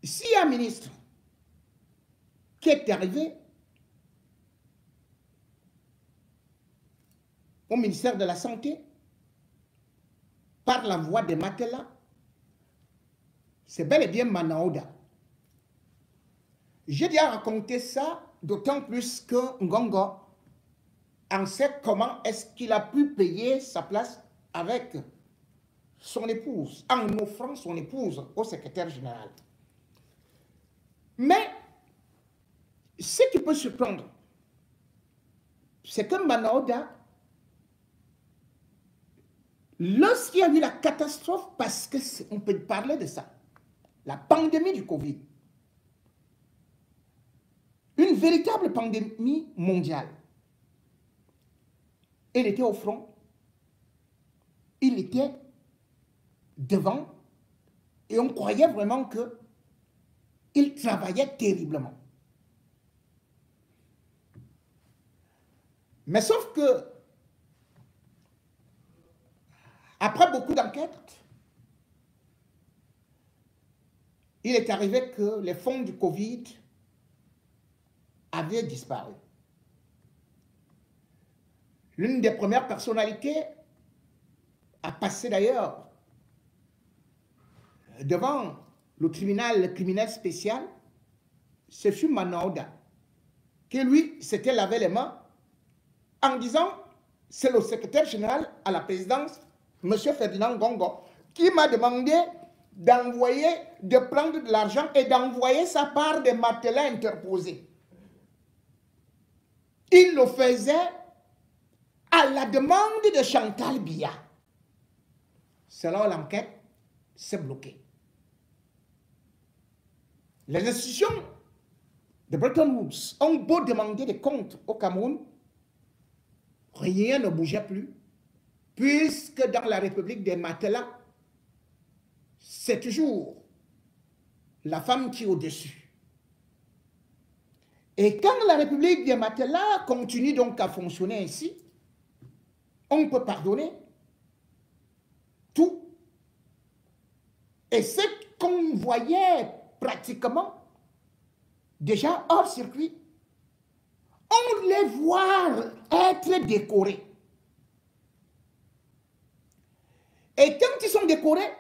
s'il y a un ministre qui est arrivé au ministère de la Santé par la voie des matelas, c'est bel et bien Manaouda. J'ai déjà raconté ça, d'autant plus que Ngongo en sait comment est-ce qu'il a pu payer sa place avec son épouse, en offrant son épouse au secrétaire général. Mais ce qui peut surprendre, c'est que Manaouda, lorsqu'il y a eu la catastrophe, parce qu'on peut parler de ça, la pandémie du Covid, une véritable pandémie mondiale, il était au front, il était devant, et on croyait vraiment qu'il travaillait terriblement. Mais sauf que, après beaucoup d'enquêtes, il est arrivé que les fonds du Covid avaient disparu. L'une des premières personnalités a passé d'ailleurs devant le tribunal criminel spécial, ce fut Manaouda, qui lui s'était lavé les mains en disant, c'est le secrétaire général à la présidence, M. Ferdinand Ngongo, qui m'a demandé d'envoyer, de prendre de l'argent et d'envoyer sa part des matelas interposés. Il le faisait à la demande de Chantal Biya. Selon l'enquête, c'est bloqué. Les institutions de Bretton Woods ont beau demander des comptes au Cameroun, rien ne bougeait plus, puisque dans la République des matelas, c'est toujours la femme qui est au-dessus. Et quand la République des matelas continue donc à fonctionner ainsi, on peut pardonner tout. Et ce qu'on voyait pratiquement déjà hors circuit, on les voit être décorés. Et quand ils sont décorés,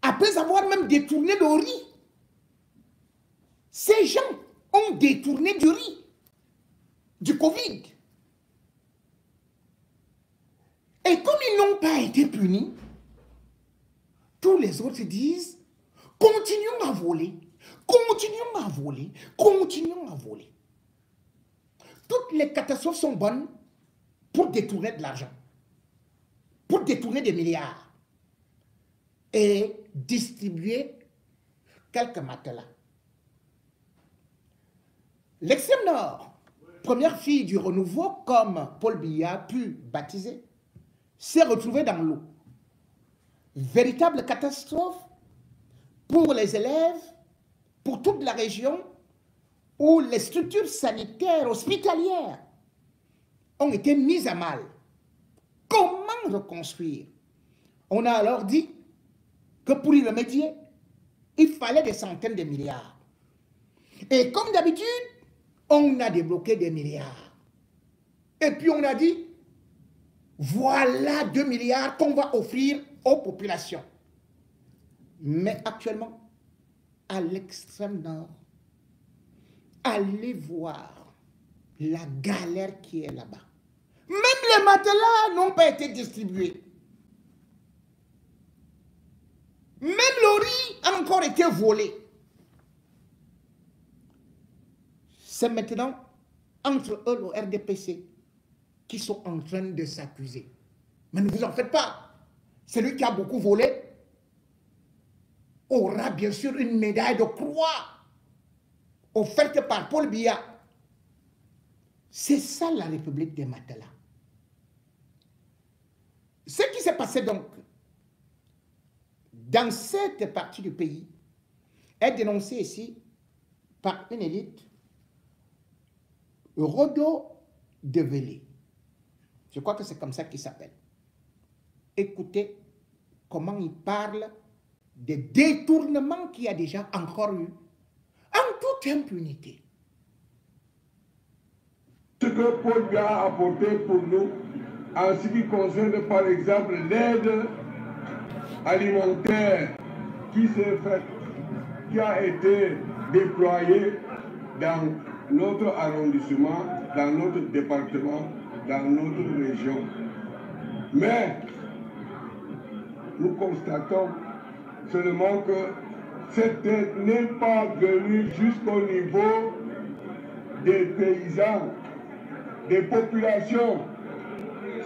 après avoir même détourné le riz, ces gens ont détourné du riz, du Covid. Et comme ils n'ont pas été punis, tous les autres disent, continuons à voler, continuons à voler, continuons à voler. Toutes les catastrophes sont bonnes pour détourner de l'argent, pour détourner des milliards et distribuer quelques matelas. L'extrême nord, première fille du renouveau, comme Paul Biya a pu baptiser, s'est retrouvée dans l'eau. Véritable catastrophe pour les élèves, pour toute la région, où les structures sanitaires, hospitalières ont été mises à mal. Comment reconstruire? On a alors dit que pour y remédier, il fallait des centaines de milliards. Et comme d'habitude, on a débloqué des milliards. Et puis on a dit, voilà 2 milliards qu'on va offrir aux populations. Mais actuellement, à l'extrême nord, allez voir la galère qui est là-bas. Même les matelas n'ont pas été distribués. Même le riz a encore été volé. C'est maintenant entre eux, le RDPC, qui sont en train de s'accuser. Mais ne vous en faites pas. Celui qui a beaucoup volé aura bien sûr une médaille de croix offerte par Paul Biya. C'est ça la République des matelas. Ce qui s'est passé donc dans cette partie du pays est dénoncé ici par une élite, Rodo de Vélé. Je crois que c'est comme ça qu'il s'appelle. Écoutez comment il parle des détournements qu'il y a déjà encore eu, en toute impunité. Ce que Paul Biya a apporté pour nous, en ce qui concerne par exemple l'aide alimentaire qui s'est faite, qui a été déployée dans notre arrondissement, dans notre département, dans notre région. Mais nous constatons seulement que cette aide n'est pas venue jusqu'au niveau des paysans, des populations.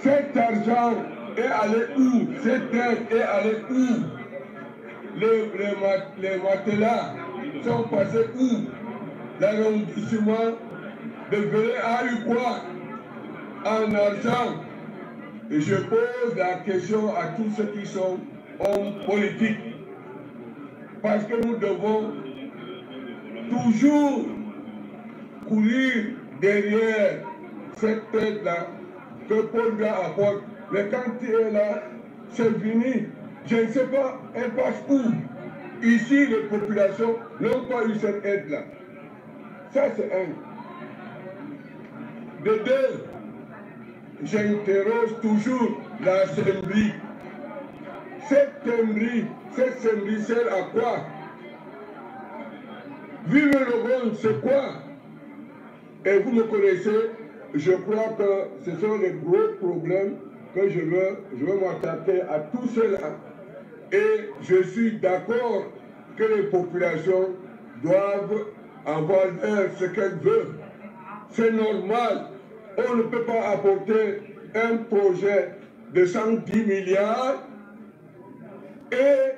Cet argent est allé où? Cette aide est allée où? Les matelas sont passés où? L'arrondissement de Velay a eu quoi en argent? Et je pose la question à tous ceux qui sont hommes politiques. Parce que nous devons toujours courir derrière cette tête-là que Paul Biya apporte. Mais quand il est là, c'est fini. Je ne sais pas, elle passe où? Ici, les populations n'ont pas eu cette aide-là. Ça, c'est un. De deux, j'interroge toujours la CMRI. Cette CMRI sert à quoi? Vivre le monde, c'est quoi? Et vous me connaissez, je crois que ce sont les gros problèmes que je veux m'attaquer à tout cela. Et je suis d'accord que les populations doivent avoir ce qu'elles veulent. C'est normal. On ne peut pas apporter un projet de 110 milliards et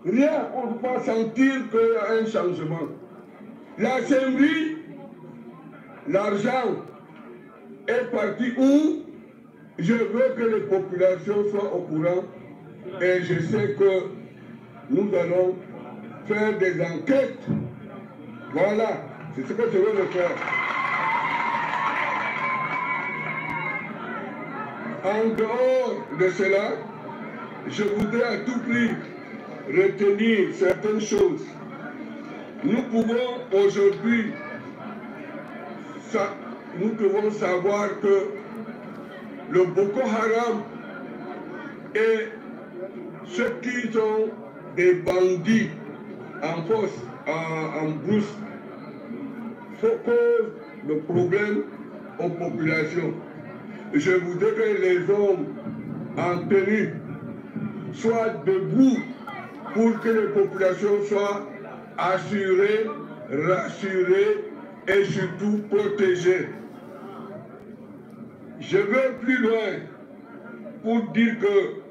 rien, on ne peut pas sentir qu'il y a un changement. La CMRI, l'argent est parti où? Je veux que les populations soient au courant et je sais que nous allons faire des enquêtes. Voilà, c'est ce que je veux le faire. En dehors de cela, je voudrais à tout prix retenir certaines choses. Nous pouvons aujourd'hui, nous devons savoir que le Boko Haram et ceux qui sont des bandits en force, en brousse, causent le problème aux populations. Je voudrais que les hommes en tenue soient debout pour que les populations soient assurées, rassurées et surtout protégées. Je vais plus loin pour dire que,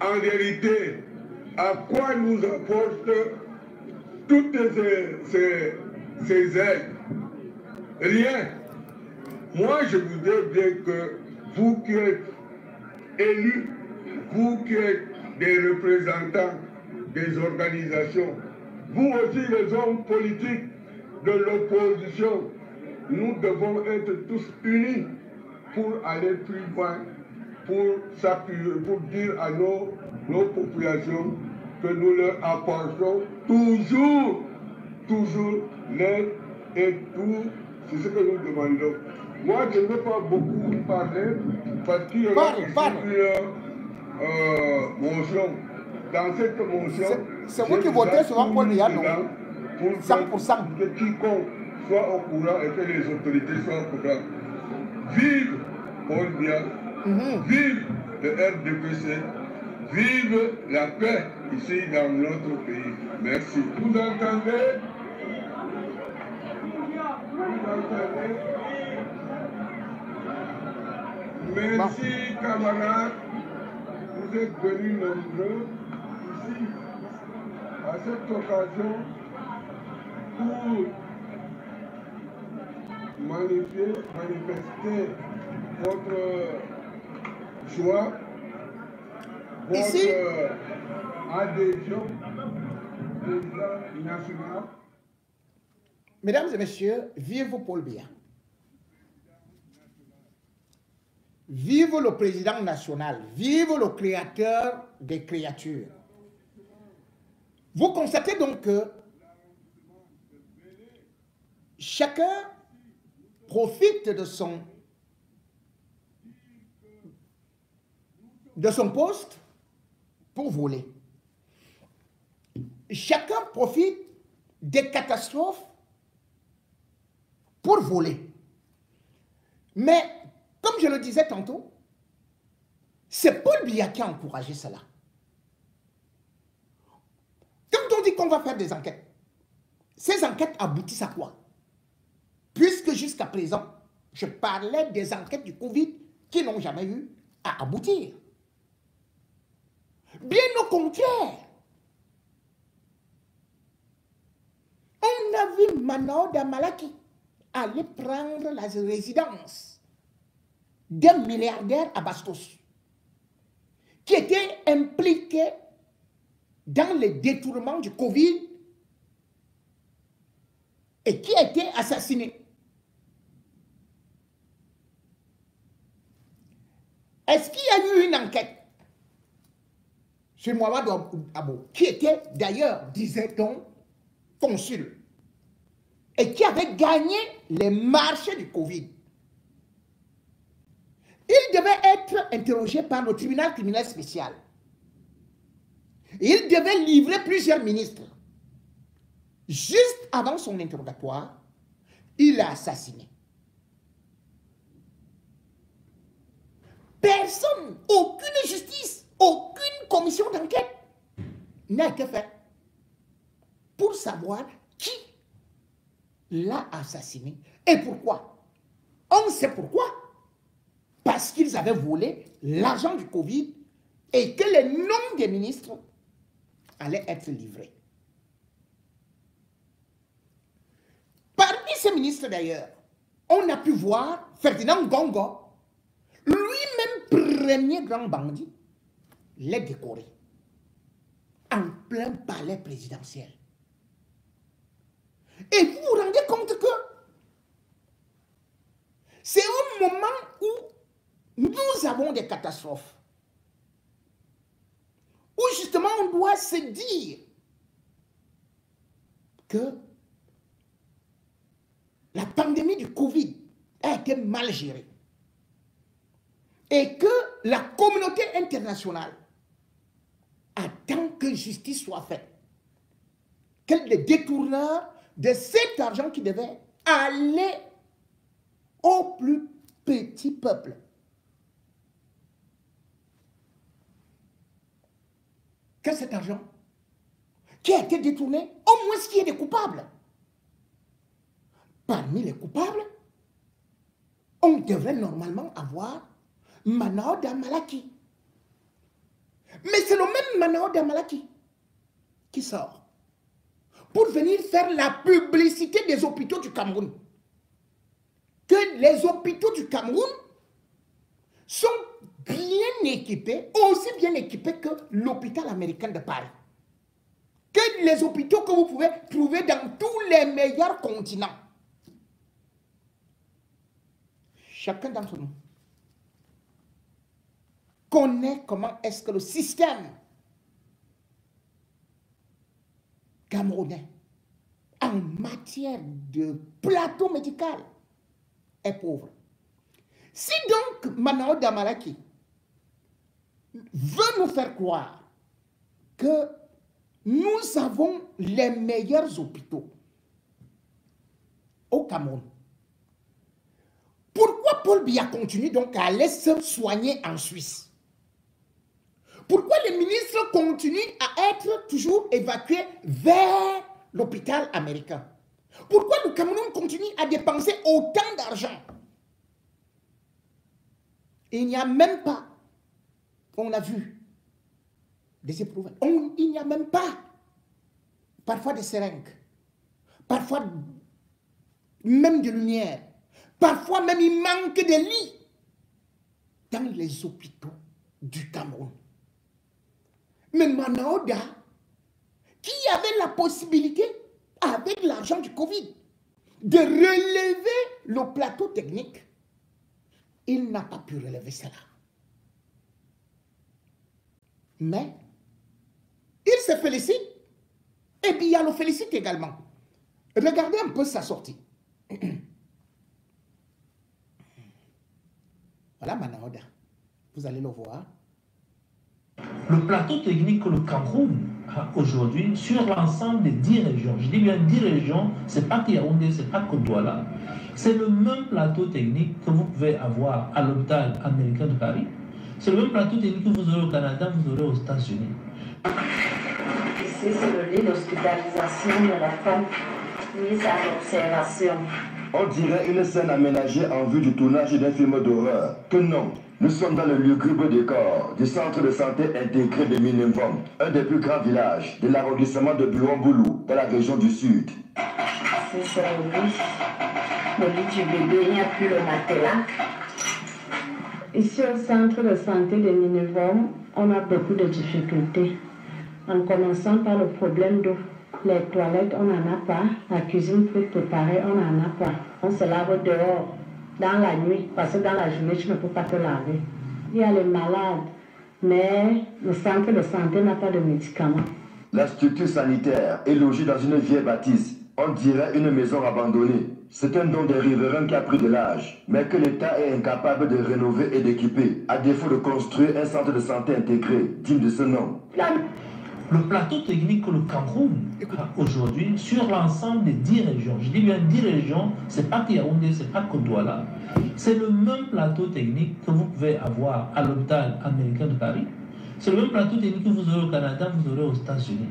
en réalité, à quoi nous apportent toutes ces aides? Rien. Moi, je voudrais bien que vous qui êtes élus, vous qui êtes des représentants des organisations, vous aussi les hommes politiques de l'opposition, nous devons être tous unis pour aller plus loin, pour s'appuyer, pour dire à nos populations que nous leur apportons toujours l'aide et tout, c'est ce que nous demandons. Moi, je ne veux pas beaucoup parler parce qu'il y aura une motion. Dans cette motion, c'est vous qui votez sur un Paul Biya, non? Pour 100%. Que quiconque soit au courant et que les autorités soient au courant. Vive Paul Biya, vive le RDPC, vive la paix ici dans notre pays. Merci. Vous entendez? Vous entendez? Merci camarades, vous êtes venus nombreux ici à cette occasion pour manifester votre joie, votre adhésion au président national. Mesdames et messieurs, vive Paul Biya. Vive le président national, vive le créateur des créatures. Vous constatez donc que chacun profite de son poste pour voler. Chacun profite des catastrophes pour voler. Mais, comme je le disais tantôt, c'est Paul Biya qui a encouragé cela. Quand on dit qu'on va faire des enquêtes, ces enquêtes aboutissent à quoi? Puisque jusqu'à présent, je parlais des enquêtes du Covid qui n'ont jamais eu à aboutir. Bien au contraire. On a vu Manaoda Damalaki aller prendre la résidence d'un milliardaire à Bastos qui était impliqué dans le détournement du Covid et qui a été assassiné. Est-ce qu'il y a eu une enquête sur Mohamed Abou, qui était d'ailleurs, disait-on, consul, et qui avait gagné les marchés du Covid? Il devait être interrogé par le tribunal criminel spécial. Il devait livrer plusieurs ministres. Juste avant son interrogatoire, il l'a assassiné. Personne, aucune justice, aucune commission d'enquête n'a été faite pour savoir qui l'a assassiné et pourquoi. On sait pourquoi. Parce qu'ils avaient volé l'argent du Covid et que les noms des ministres allaient être livrés. Parmi ces ministres d'ailleurs, on a pu voir Ferdinand Gongo, lui-même premier grand bandit, les décoré en plein palais présidentiel. Et vous vous rendez compte que c'est un moment où nous avons des catastrophes, où justement on doit se dire que la pandémie du Covid a été mal gérée et que la communauté internationale attend que justice soit faite, que les détourneurs de cet argent qui devait aller au plus petit peuple, que cet argent qui a été détourné, au moins qu'il y ait des coupables. Parmi les coupables, on devrait normalement avoir Manaoda Damalaki. Mais c'est le même Manaoda Damalaki qui sort pour venir faire la publicité des hôpitaux du Cameroun. Que les hôpitaux du Cameroun sont bien équipés, aussi bien équipés que l'hôpital américain de Paris. Que les hôpitaux que vous pouvez trouver dans tous les meilleurs continents. Chacun d'entre nous connaît comment est-ce que le système camerounais en matière de plateau médical est pauvre. Si donc Manaoda Damalaki veut nous faire croire que nous avons les meilleurs hôpitaux au Cameroun, pourquoi Paul Biya continue donc à aller se soigner en Suisse? Pourquoi les ministres continuent à être toujours évacués vers l'hôpital américain? Pourquoi le Cameroun continue à dépenser autant d'argent? Il n'y a même pas, on a vu, des éprouvettes, il n'y a même pas, parfois des seringues, parfois même de lumière, parfois même il manque de lits dans les hôpitaux du Cameroun. Mais Manaoda, qui avait la possibilité, avec l'argent du Covid, de relever le plateau technique, il n'a pas pu relever cela. Mais il se félicite Et Biya le félicite également. Regardez un peu sa sortie. Voilà Manaoda. Vous allez le voir. Le plateau technique que le Cameroun a aujourd'hui sur l'ensemble des 10 régions, je dis bien 10 régions, c'est pas que Yaoundé, c'est pas que Douala, c'est le même plateau technique que vous pouvez avoir à l'hôpital américain de Paris. C'est le même plateau technique que vous aurez au Canada, vous aurez aux États-Unis. Ici, c'est le lit d'hospitalisation de la femme mise à l'observation. On dirait une scène aménagée en vue du tournage d'un film d'horreur. Que non, nous sommes dans le lugubre décor du centre de santé intégré de Minimum, un des plus grands villages de l'arrondissement de Buon-Boulou, dans la région du Sud. Ici, c'est le lit du bébé, il n'y a plus le matelas. Ici, au centre de santé de Minimum, on a beaucoup de difficultés. En commençant par le problème d'eau. Les toilettes, on n'en a pas. La cuisine pour préparer, on n'en a pas. On se lave dehors, dans la nuit, parce que dans la journée, tu ne peux pas te laver. Il y a les malades, mais le centre de santé n'a pas de médicaments. La structure sanitaire est logée dans une vieille bâtisse. On dirait une maison abandonnée. C'est un don des riverains qui a pris de l'âge, mais que l'État est incapable de rénover et d'équiper, à défaut de construire un centre de santé intégré, digne de ce nom. Le plateau technique que le Cameroun a aujourd'hui sur l'ensemble des 10 régions, je dis bien 10 régions, c'est pas que Yaoundé, c'est pas que Douala, c'est le même plateau technique que vous pouvez avoir à l'hôpital américain de Paris. C'est le même plateau technique que vous aurez au Canada, vous aurez aux États-Unis.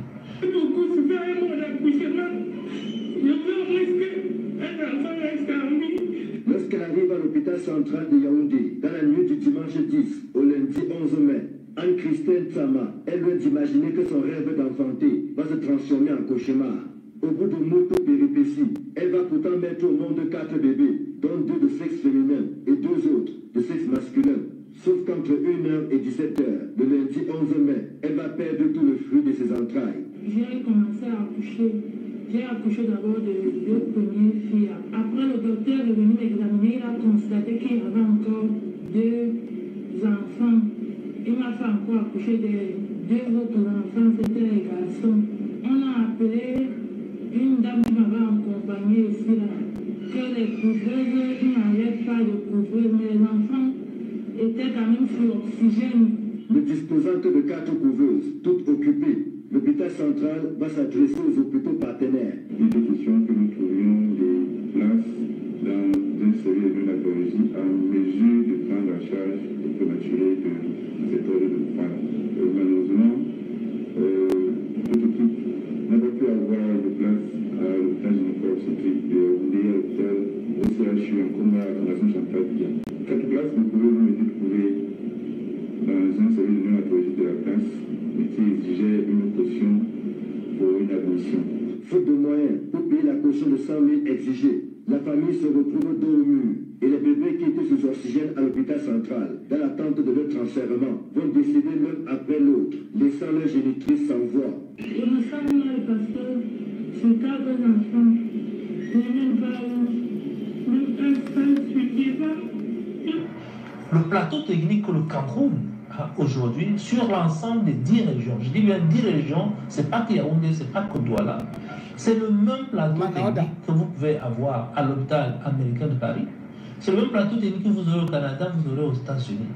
Lorsqu'elle arrive à l'hôpital central de Yaoundé, dans la nuit du dimanche 10 au lundi 11 mai, Anne-Christine Tsama est loin d'imaginer que son rêve d'enfanter va se transformer en cauchemar. Au bout de moto péripéties, elle va pourtant mettre au monde 4 bébés, dont 2 de sexe féminin et 2 autres de sexe masculin. Sauf qu'entre 1h et 17h, le lundi 11 mai, elle va perdre tout le fruit de ses entrailles. J'ai commencé à accoucher. J'ai accouché d'abord de 2 premières filles. Après, le docteur est venu m'examiner. Il a constaté qu'il y avait encore 2 enfants. Il m'a fait encore accoucher de 2 autres enfants. C'était les garçons. On a appelé une dame qui m'avait accompagnée ici, là, que les couvreuses, il n'y avait pas de couvreuses, mais les enfants étaient quand même sur oxygène. Ne disposant que de 4 couveuses, toutes occupées, l'hôpital central va s'adresser aux hôpitaux partenaires. Il était question que nous trouvions des places dans une série de néonatologie en mesure de prendre en charge les prématurés de cette ordre de femmes. Malheureusement, notre équipe n'a pas pu avoir de place à l'hôpital gynéco-obstétrique de Yaoundé, à l'hôpital OCHU en Congo, à la Fondation Chantal Biya. 4 places, nous pouvons été trouvées dans une série de néonatologie de la place, mais qui exigeait une caution pour une admission. Faute de moyens pour payer la caution de 100 000 exigée, la famille se retrouve dos au mur et les bébés qui étaient sous oxygène à l'hôpital central, dans l'attente de leur transfèrement, vont décéder l'un après l'autre, laissant leur génitrice sans voix. Je me sens mal parce que c'est 4 enfants. Je n'ai même pas un seul survivant. Le plateau technique que le Cameroun a aujourd'hui sur l'ensemble des 10 régions, je dis bien 10 régions, c'est pas que Yaoundé, c'est pas que Douala, c'est le même plateau technique que vous pouvez avoir à l'hôpital américain de Paris. C'est le même plateau technique que vous aurez au Canada, vous aurez aux États-Unis.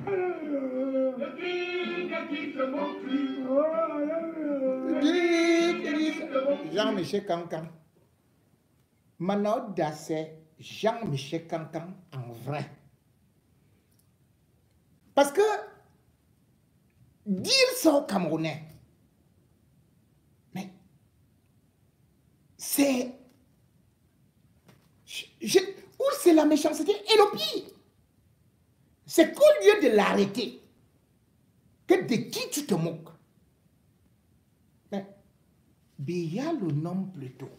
Jean-Michel Cancan. Manaoda, c'est Jean-Michel Cancan en vrai. Parce que dire ça aux Camerounais, mais c'est... Où c'est la méchanceté et le pire, c'est qu'au lieu de l'arrêter, que de qui tu te moques, mais Biya le nomme plutôt.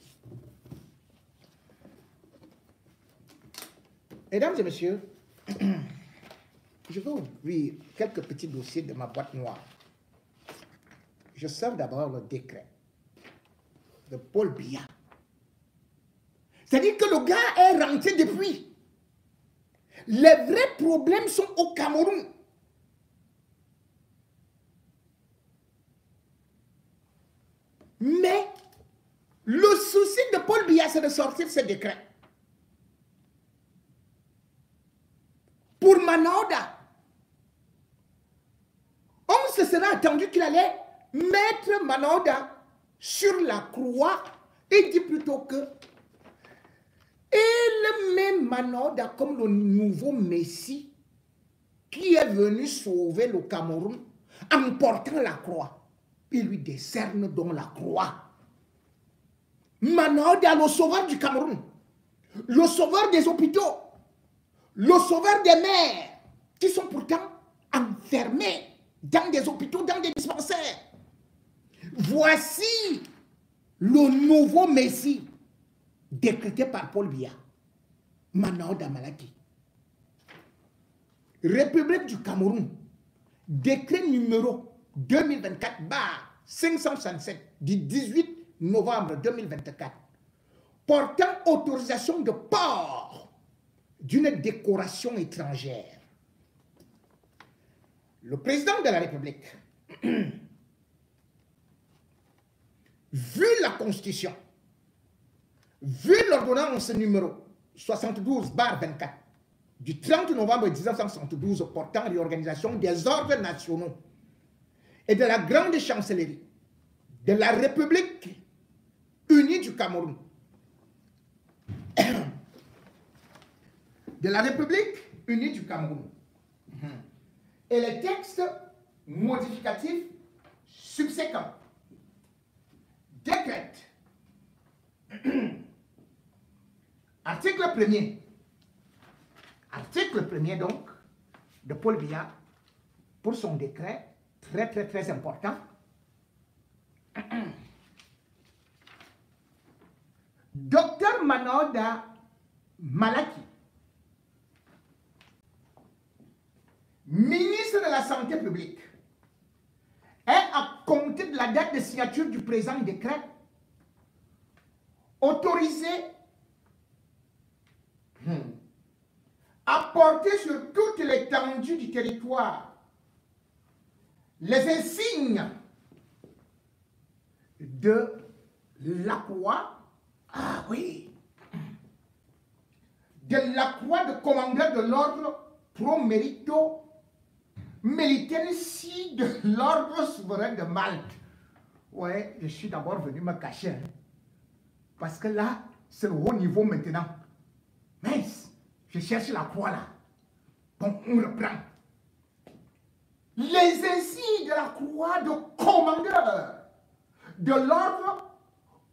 Mesdames et messieurs, je vais ouvrir quelques petits dossiers de ma boîte noire. Je sors d'abord le décret de Paul Biya. C'est-à-dire que le gars est rentré depuis. Les vrais problèmes sont au Cameroun. Mais Biya, c'est de sortir ce décret. Pour Manaoda, on se serait attendu qu'il allait mettre Manaoda sur la croix et dit plutôt que il met Manaoda comme le nouveau Messie qui est venu sauver le Cameroun en portant la croix. Il lui décerne donc la croix. Manaoda, le sauveur du Cameroun, le sauveur des hôpitaux, le sauveur des mères qui sont pourtant enfermés dans des hôpitaux, dans des dispensaires. Voici le nouveau Messie décrété par Paul Biya, Manaoda Malaki. République du Cameroun, décret numéro 2024-567 du 18 novembre 2024, portant autorisation de port d'une décoration étrangère. Le président de la République, vu la Constitution, vu l'ordonnance numéro 72/24 du 30 novembre 1972 portant réorganisation des ordres nationaux et de la grande chancellerie de la République unie du Cameroun, de la République unie du Cameroun, et les textes modificatifs subséquents décrètent article 1er. Article 1er donc de Paul Biya pour son décret très important. Docteur Manaoda Malaki, ministre de la Santé publique, est à compter de la date de signature du présent décret autorisé à porter sur toute l'étendue du territoire les insignes de la croix, ah oui, de la croix de commandeur de l'ordre pro mérito militensi de l'ordre souverain de Malte. Ouais, je suis d'abord venu me cacher, hein, parce que là, c'est le haut niveau maintenant. Mais je cherche la croix là. Bon, on reprend. Les insignes de la croix de commandeur de l'ordre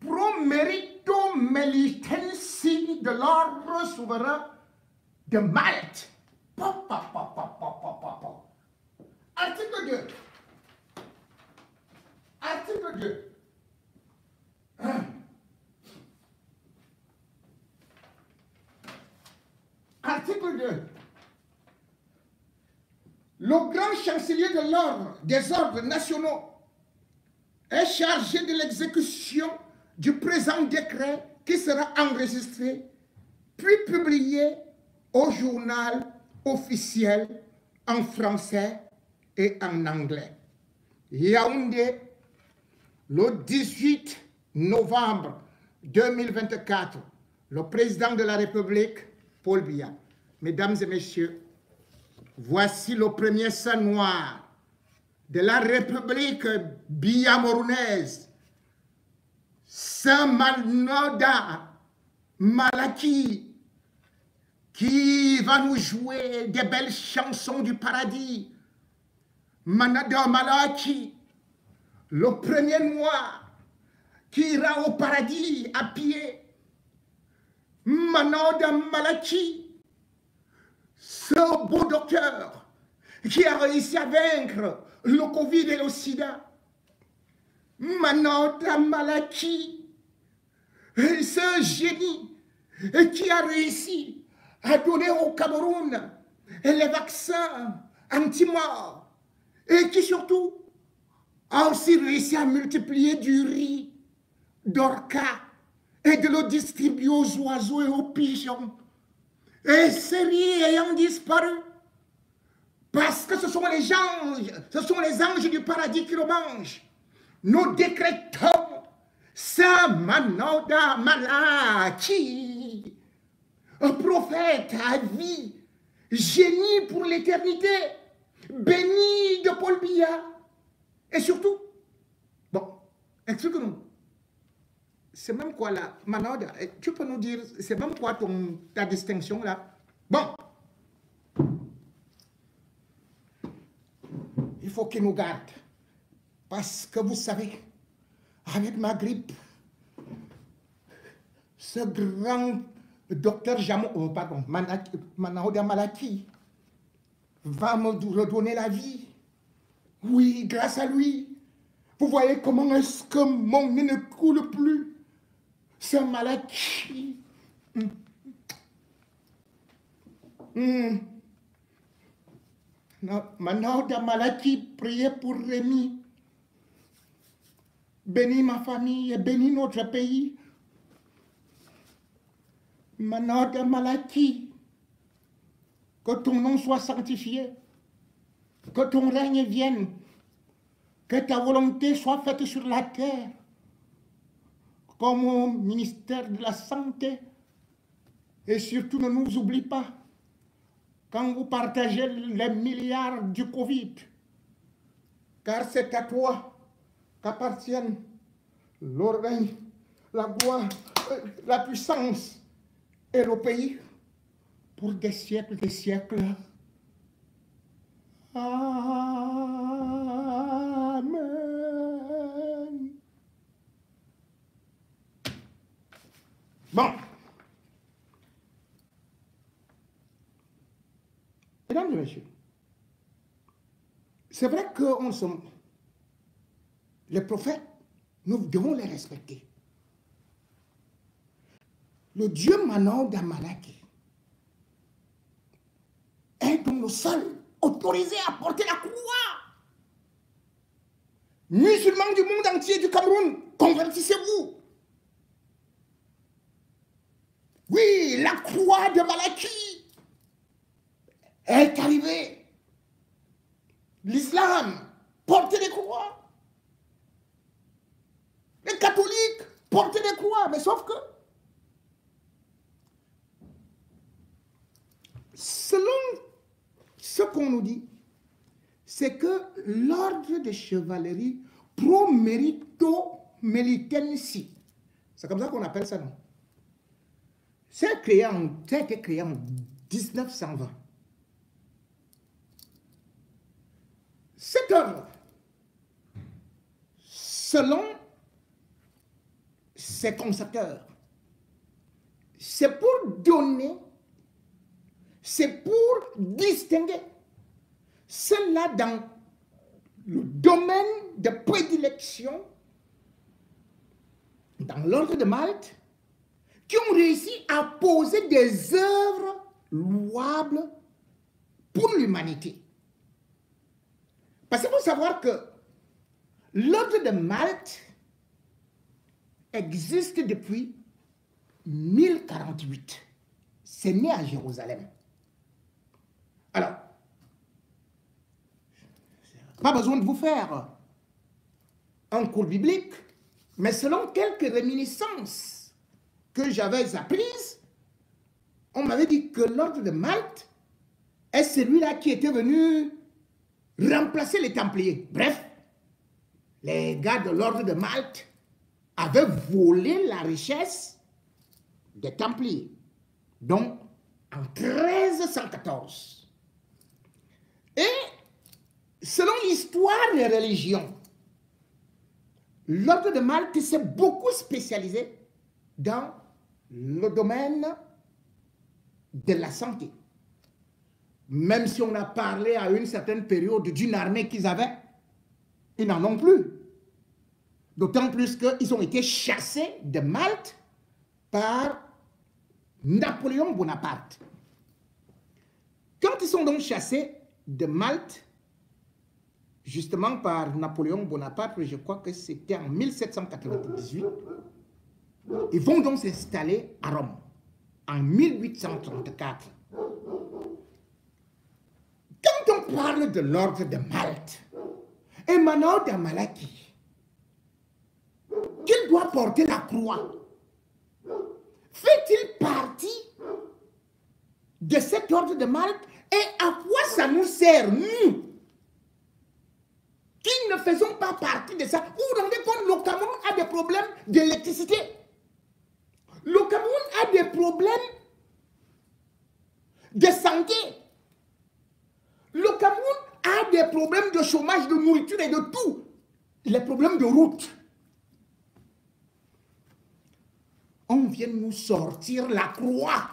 pro merito militensi de l'ordre souverain de Malte. Article 2. Article 2. Article 2. Le grand chancelier de l'ordre des ordres nationaux est chargé de l'exécution du présent décret qui sera enregistré puis publié au journal officiel en français et en anglais. Yaoundé, le 18 novembre 2024, le président de la République, Paul Biya. Mesdames et messieurs, voici le premier sang noir de la République biamoronaise, Saint Manaoda Malaki, qui va nous jouer des belles chansons du paradis. Manaoda Malaki, le premier noir qui ira au paradis à pied. Manaoda Malaki, ce beau docteur qui a réussi à vaincre le Covid et le sida. Manaoda Malaki, ce génie qui a réussi à donner au Cameroun les vaccins anti-mort et qui surtout a aussi réussi à multiplier du riz d'orca et de le distribuer aux oiseaux et aux pigeons. Et ces riz ayant disparu, parce que ce sont les anges du paradis qui le mangent, nous décrétons C'est Manoda Malaki, un prophète à vie, génie pour l'éternité, béni de Paul Biya. Et surtout, bon, explique-nous, c'est même quoi là, Manoda, tu peux nous dire, c'est même quoi ta distinction là? Bon, il faut qu'il nous garde, parce que vous savez, avec ma grippe, ce grand docteur Manoda Malaki va me redonner la vie. Oui, grâce à lui. Vous voyez comment est-ce que mon nez ne coule plus. C'est Malaki. Manoda Malaki, priez pour Rémi. Bénis ma famille et bénis notre pays. Manoda Malaki, que ton nom soit sanctifié, que ton règne vienne, que ta volonté soit faite sur la terre, comme au ministère de la Santé. Et surtout, ne nous oublie pas, quand vous partagez les milliards du Covid, car c'est à toi qu'appartiennent le règne, la gloire, la puissance et le pays pour des siècles, des siècles. Amen. Bon. Mesdames et messieurs, c'est vrai que les prophètes, nous devons les respecter. Le Dieu Manoda Malaki est donc le seul autorisé à porter la croix. Musulmans du monde entier, du Cameroun, convertissez-vous. Oui, la croix de Malaki est arrivée. L'islam portait des croix. Les catholiques portaient des croix, mais sauf que selon ce qu'on nous dit, c'est que l'ordre de chevalerie pro merito melitensi, c'est comme ça qu'on appelle ça, non? Ça a été créé en 1920. Cet ordre, selon ses concepteurs, c'est pour donner, c'est pour distinguer ceux-là dans le domaine de prédilection, dans l'ordre de Malte, qui ont réussi à poser des œuvres louables pour l'humanité. Parce qu'il faut savoir que l'ordre de Malte existe depuis 1048. C'est né à Jérusalem. Alors, pas besoin de vous faire un cours biblique, mais selon quelques réminiscences que j'avais apprises, on m'avait dit que l'ordre de Malte est celui-là qui était venu remplacer les Templiers. Bref, les gars de l'ordre de Malte avaient volé la richesse des Templiers. Donc, en 1314. Et, selon l'histoire des religions, l'ordre de Malte s'est beaucoup spécialisé dans le domaine de la santé. Même si on a parlé à une certaine période d'une armée qu'ils avaient, ils n'en ont plus. D'autant plus qu'ils ont été chassés de Malte par Napoléon Bonaparte. Quand ils sont donc chassés de Malte, justement par Napoléon Bonaparte, je crois que c'était en 1798, ils vont donc s'installer à Rome en 1834. Quand on parle de l'ordre de Malte, et Manoda Malaki, qu'il doit porter la croix, fait-il partie de cet ordre de Malte? Et à quoi ça nous sert, nous, qui ne faisons pas partie de ça? Vous vous rendez compte, le Cameroun a des problèmes d'électricité. Le Cameroun a des problèmes de santé. Le Cameroun a des problèmes de chômage, de nourriture et de tout. Les problèmes de route. On vient nous sortir la croix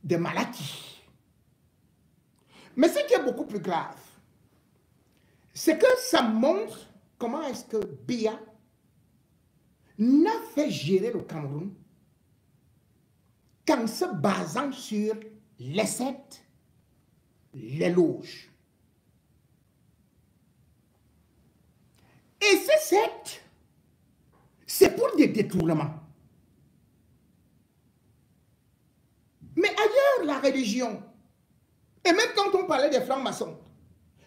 de Malaki. Mais ce qui est beaucoup plus grave, c'est que ça montre comment est-ce que Biya n'a fait gérer le Cameroun qu'en se basant sur les sectes, les loges. Et ces sectes, c'est pour des détournements. Mais ailleurs, la religion, et même quand on parlait des francs-maçons,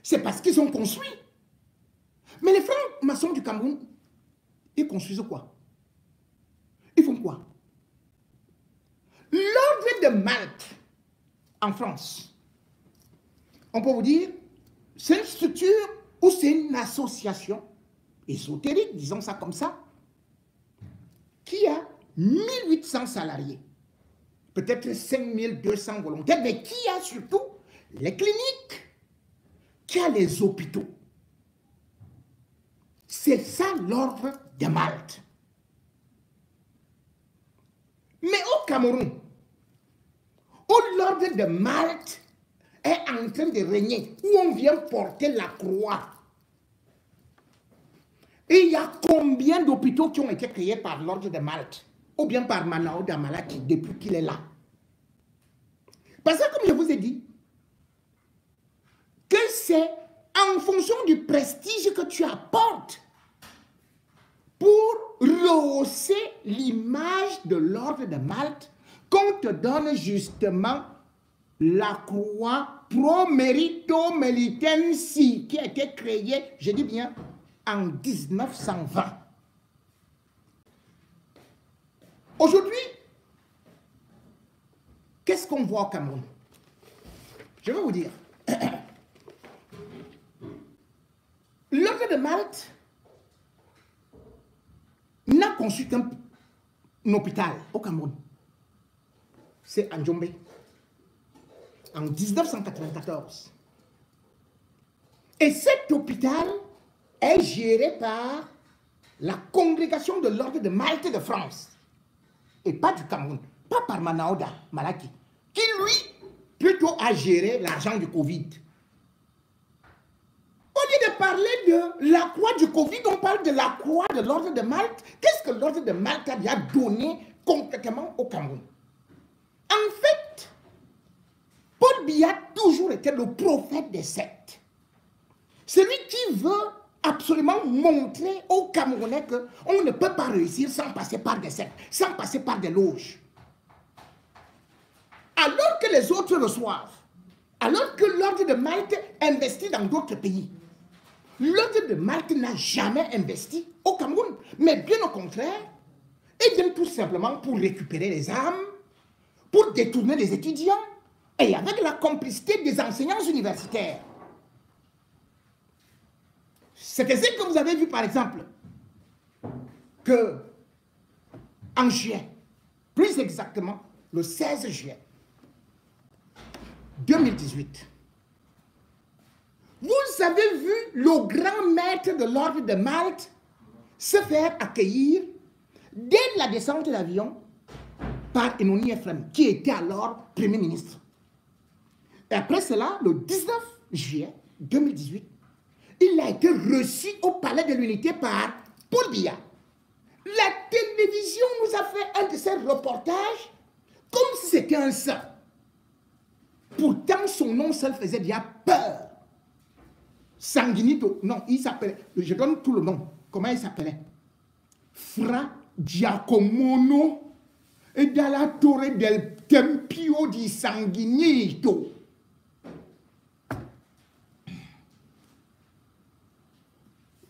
c'est parce qu'ils ont construit. Mais les francs-maçons du Cameroun, ils construisent quoi? Ils font quoi? L'ordre de Malte, en France, on peut vous dire, c'est une structure ou c'est une association ésotérique, disons ça comme ça, qui a 1800 salariés, peut-être 5200 volontaires, mais qui a surtout les cliniques, qui a les hôpitaux. C'est ça l'ordre de Malte. Mais au Cameroun, où l'ordre de Malte est en train de régner, où on vient porter la croix, et il y a combien d'hôpitaux qui ont été créés par l'ordre de Malte, ou bien par Manaouda Malaki depuis qu'il est là? Parce que comme je vous ai dit, que c'est en fonction du prestige que tu apportes pour rehausser l'image de l'ordre de Malte qu'on te donne justement la croix pro merito melitensi qui a été créée, je dis bien, en 1920. Aujourd'hui, qu'est-ce qu'on voit au Cameroun? Je vais vous dire. L'ordre de Malte n'a conçu qu'un hôpital au Cameroun. C'est à Njombe, en 1994. Et cet hôpital est géré par la congrégation de l'ordre de Malte de France. Et pas du Cameroun, pas par Manaouda Malaki, qui lui, plutôt a géré l'argent du Covid. Au lieu de parler de la croix du Covid, on parle de la croix de l'ordre de Malte. Qu'est-ce que l'ordre de Malte a donné concrètement au Cameroun? En fait, Paul Biya a toujours été le prophète des sectes. Celui qui veut absolument montrer aux Camerounais qu'on ne peut pas réussir sans passer par des sectes, sans passer par des loges. Alors que les autres reçoivent, alors que l'ordre de Malte investit dans d'autres pays, l'ordre de Malte n'a jamais investi au Cameroun, mais bien au contraire, il vient tout simplement pour récupérer les âmes, pour détourner les étudiants, et avec la complicité des enseignants universitaires. C'est ainsi que vous avez vu, par exemple, que en juillet, plus exactement le 16 juillet 2018, vous avez vu le grand maître de l'ordre de Malte se faire accueillir dès la descente de l'avion par Enoni Ephraim, qui était alors Premier ministre. Et après cela, le 19 juillet 2018, il a été reçu au Palais de l'Unité par Paul Biya. La télévision nous a fait un de ces reportages comme si c'était un saint. Pourtant, son nom seul faisait déjà peur. Sanguinito, non, il s'appelait, je donne tout le nom. Comment il s'appelait? Fra Giacomo e dalla Torre del Tempio di Sanguinito.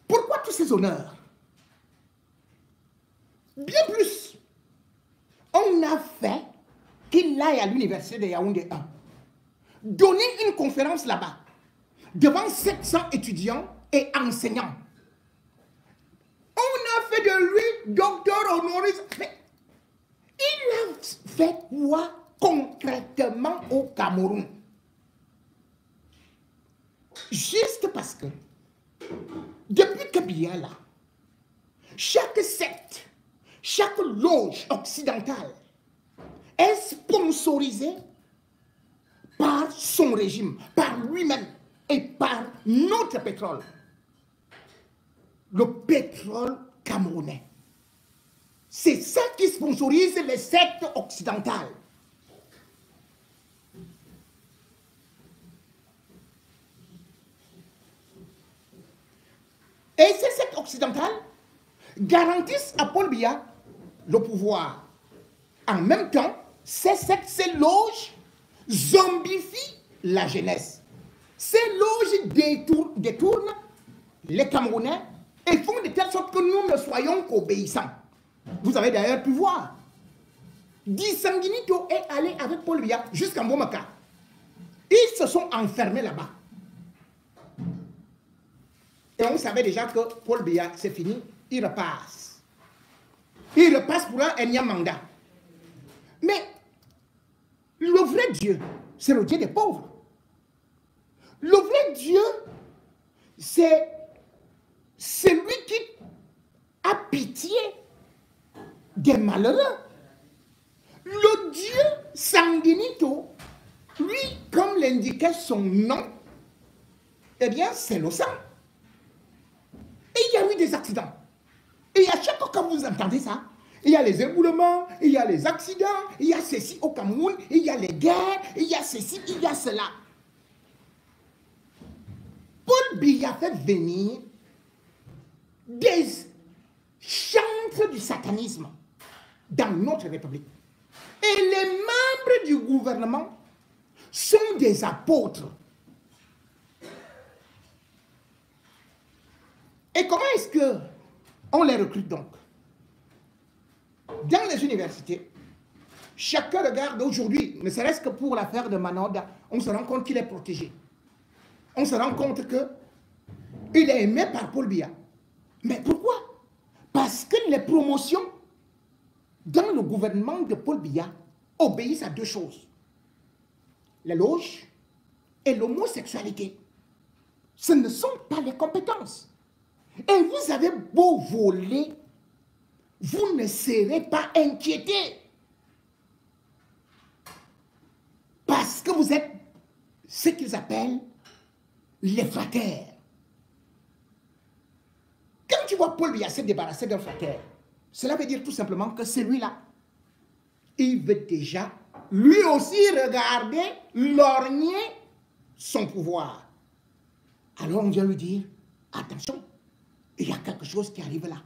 Pourquoi tous ces honneurs? Bien plus, on a fait qu'il aille à l'université de Yaoundé 1, donner une conférence là-bas, devant 700 étudiants et enseignants. On a fait de lui docteur honoris. Mais il a fait quoi concrètement au Cameroun? Juste parce que, depuis que Biya là, chaque secte, chaque loge occidentale est sponsorisée par son régime, par lui-même et par notre pétrole. Le pétrole camerounais. C'est ça qui sponsorise les sectes occidentales. Et ces sectes occidentales garantissent à Paul Biya le pouvoir. En même temps, ces sectes, ces loges zombifient la jeunesse. Ces loges détournent les Camerounais et font de telle sorte que nous ne soyons qu'obéissants. Vous avez d'ailleurs pu voir. Guy Sanguinito est allé avec Paul Biya jusqu'à Momaka. Ils se sont enfermés là-bas. Et on savait déjà que Paul Biya, c'est fini, il repasse. Il repasse pour un énième mandat. Mais le vrai Dieu, c'est le Dieu des pauvres. Le vrai Dieu, c'est celui qui a pitié des malheureux. Le Dieu Sanguinito, lui, comme l'indiquait son nom, eh bien, c'est le sang. Et il y a eu des accidents. Et à chaque fois que vous entendez ça, il y a les éboulements, il y a les accidents, il y a ceci au Cameroun, il y a les guerres, il y a ceci, il y a cela. Paul Biya fait venir des chantres du satanisme dans notre République. Et les membres du gouvernement sont des apôtres. Et comment est-ce qu'on les recrute donc? Dans les universités, chacun regarde aujourd'hui, ne serait-ce que pour l'affaire de Manoda, on se rend compte qu'il est protégé. On se rend compte qu'il est aimé par Paul Biya. Mais pourquoi? Parce que les promotions dans le gouvernement de Paul Biya obéissent à deux choses. Les loges et l'homosexualité. Ce ne sont pas les compétences. Et vous avez beau voler, vous ne serez pas inquiété. Parce que vous êtes ce qu'ils appellent les fratères. Quand tu vois Paul Biya se débarrasser d'un frater, cela veut dire tout simplement que celui-là, il veut déjà lui aussi regarder, lorgner son pouvoir. Alors on vient lui dire, attention, il y a quelque chose qui arrive là.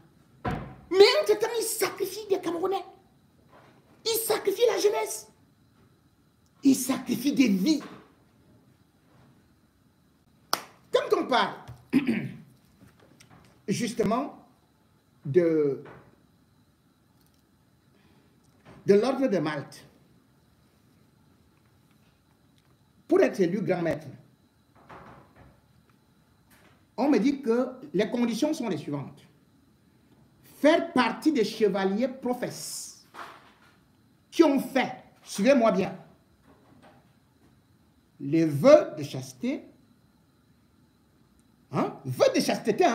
Mais entre-temps, il sacrifie des Camerounais. Il sacrifie la jeunesse. Il sacrifie des vies. Quand on parle justement de l'ordre de Malte, pour être élu grand maître, on me dit que les conditions sont les suivantes. Faire partie des chevaliers professes qui ont fait, suivez-moi bien, les vœux de chasteté, vœux de chasteté,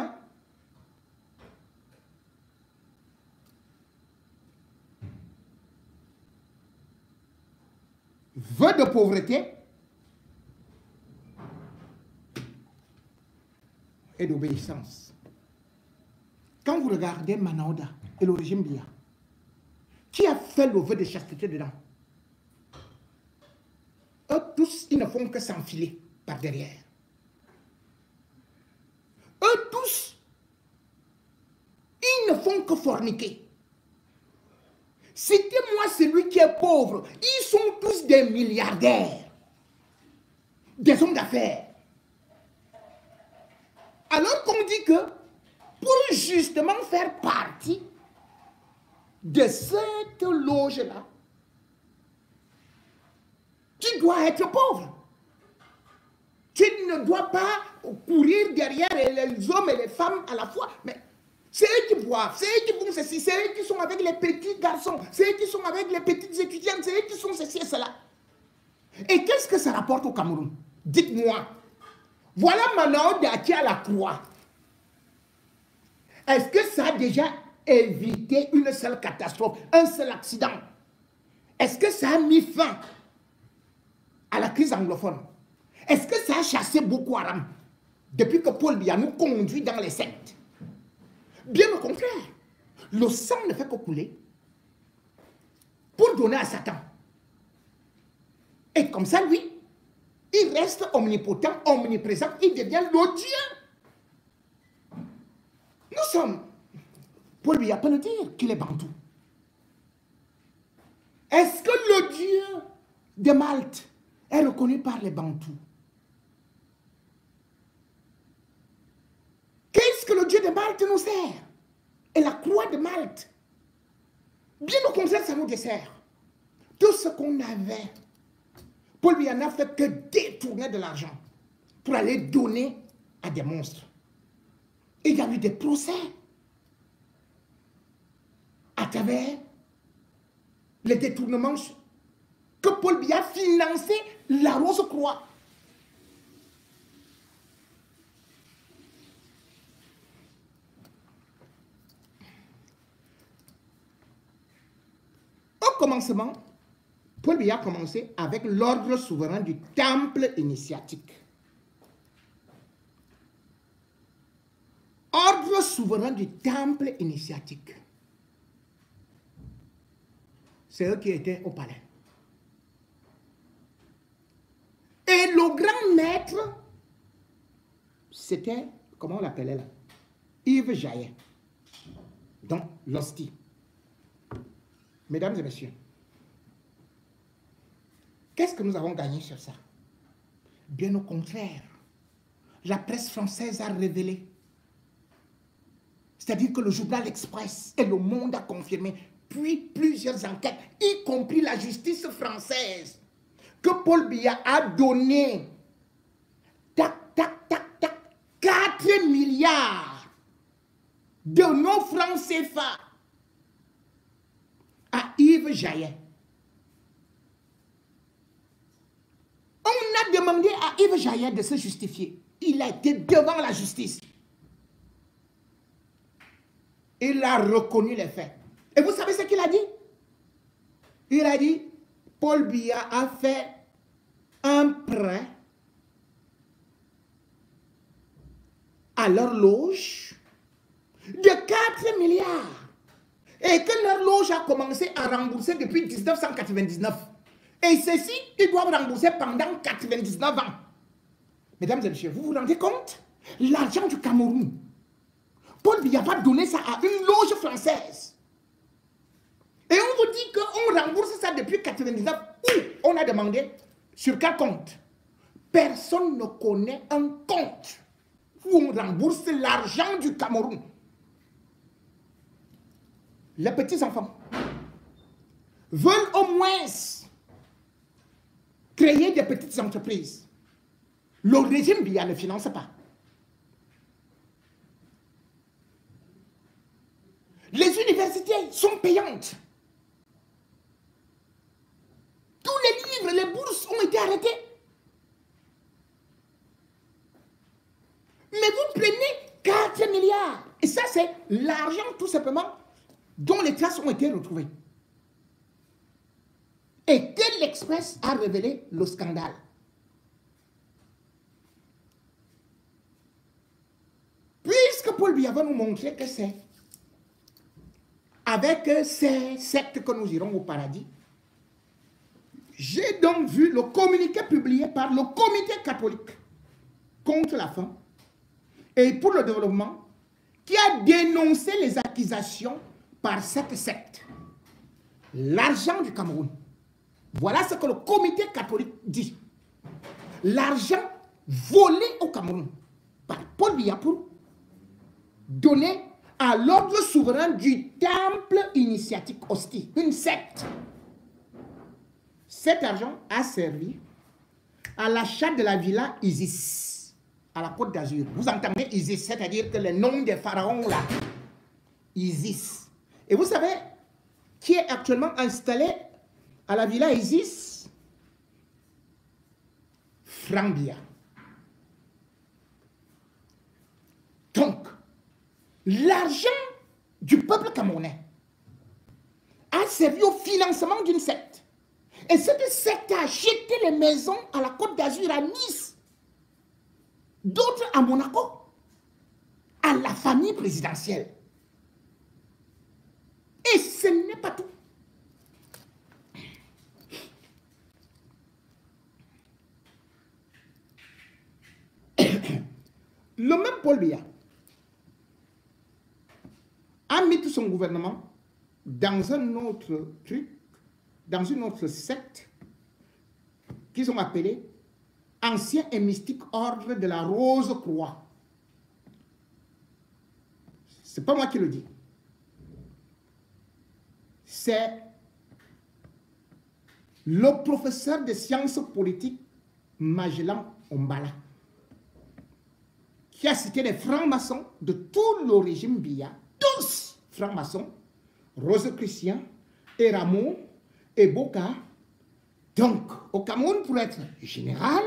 vœux de pauvreté et d'obéissance. Quand vous regardez Manoda et le régime Biya, qui a fait le vœu de chasteté dedans? Eux tous, ils ne font que s'enfiler par derrière. Eux tous, ils ne font que forniquer. Citez-moi celui qui est pauvre. Ils sont tous des milliardaires, des hommes d'affaires. Alors qu'on dit que pour justement faire partie de cette loge-là, tu dois être pauvre. Tu ne dois pas courir derrière les hommes et les femmes à la fois. Mais c'est eux qui boivent, c'est eux qui font ceci, c'est eux qui sont avec les petits garçons, c'est eux qui sont avec les petites étudiantes, c'est eux qui sont ceci et cela. Et qu'est-ce que ça rapporte au Cameroun? Dites-moi. Voilà maintenant Daty à la croix. Est-ce que ça a déjà évité une seule catastrophe, un seul accident? Est-ce que ça a mis fin à la crise anglophone? Est-ce que ça a chassé Boko Haram depuis que Paul Biya nous conduit dans les sectes? Bien au contraire, le sang ne fait que couler pour donner à Satan. Et comme ça, lui, il reste omnipotent, omniprésent, il devient le Dieu. Nous sommes, Paul Biya peut nous dire qu'il est bantou. Est-ce que le Dieu de Malte est reconnu par les bantous? Qu'est-ce que le Dieu de Malte nous sert? Et la croix de Malte, bien au contraire, ça nous dessert. Tout ce qu'on avait, Paul Biya n'a fait que détourner de l'argent pour aller donner à des monstres. Il y a eu des procès à travers les détournements que Paul Biya finançait la Rose-Croix. Au commencement, Paul Biya a commencé avec l'ordre souverain du temple initiatique. Ordre souverain du temple initiatique. C'est eux qui étaient au palais. Et le grand maître, c'était, comment on l'appelait là? Yves Jaillet. Donc, l'hostie. Mesdames et messieurs, qu'est-ce que nous avons gagné sur ça? Bien au contraire, la presse française a révélé, c'est-à-dire que le journal L'Express et Le Monde a confirmé, puis plusieurs enquêtes, y compris la justice française, que Paul Biya a donné 4 milliards de nos francs CFA à Yves Jaillet. On a demandé à Yves Jaillet de se justifier. Il a été devant la justice. Il a reconnu les faits. Et vous savez ce qu'il a dit? Il a dit, Paul Biya a fait un prêt à leur loge de 4 milliards. Et que leur loge a commencé à rembourser depuis 1999. Et ceci, ils doivent rembourser pendant 99 ans. Mesdames et messieurs, vous vous rendez compte? L'argent du Cameroun. Paul Biya va donner ça à une loge française. Et on vous dit qu'on rembourse ça depuis 1999. Où on a demandé sur quel compte? Personne ne connaît un compte où on rembourse l'argent du Cameroun. Les petits-enfants veulent au moins créer des petites entreprises. Le régime Biya ne finance pas. Les universités sont payantes. Tous les livres, les bourses ont été arrêtés. Mais vous prenez 4 milliards. Et ça, c'est l'argent tout simplement dont les traces ont été retrouvées. Et que l'Express a révélé le scandale. Puisque Paul Biya va nous montrer que c'est avec ces sectes que nous irons au paradis, j'ai donc vu le communiqué publié par le Comité catholique contre la faim et pour le développement qui a dénoncé les accusations par cette secte. L'argent du Cameroun. Voilà ce que le Comité catholique dit. L'argent volé au Cameroun par Paul Biya pour donner à l'ordre souverain du temple initiatique hostie, une secte. Cet argent a servi à l'achat de la villa Isis, à la Côte d'Azur. Vous entendez Isis, c'est-à-dire que le nom des pharaons là, Isis. Et vous savez qui est actuellement installé à la villa Isis? Franck Biya. Donc, l'argent du peuple camerounais a servi au financement d'une secte. Et cette secte a acheté les maisons à la Côte d'Azur, à Nice, d'autres à Monaco, à la famille présidentielle. Et ce n'est pas tout. Le même Paul Biya a mis tout son gouvernement dans un autre truc, dans une autre secte qu'ils ont appelée Ancien et Mystique Ordre de la Rose Croix. C'est pas moi qui le dis. C'est le professeur de sciences politiques Magellan Ombala qui a cité les francs-maçons de tout le régime Biya, tous francs-maçons, Rosicruciens, et Rameau, et Boka. Donc, au Cameroun, pour être général,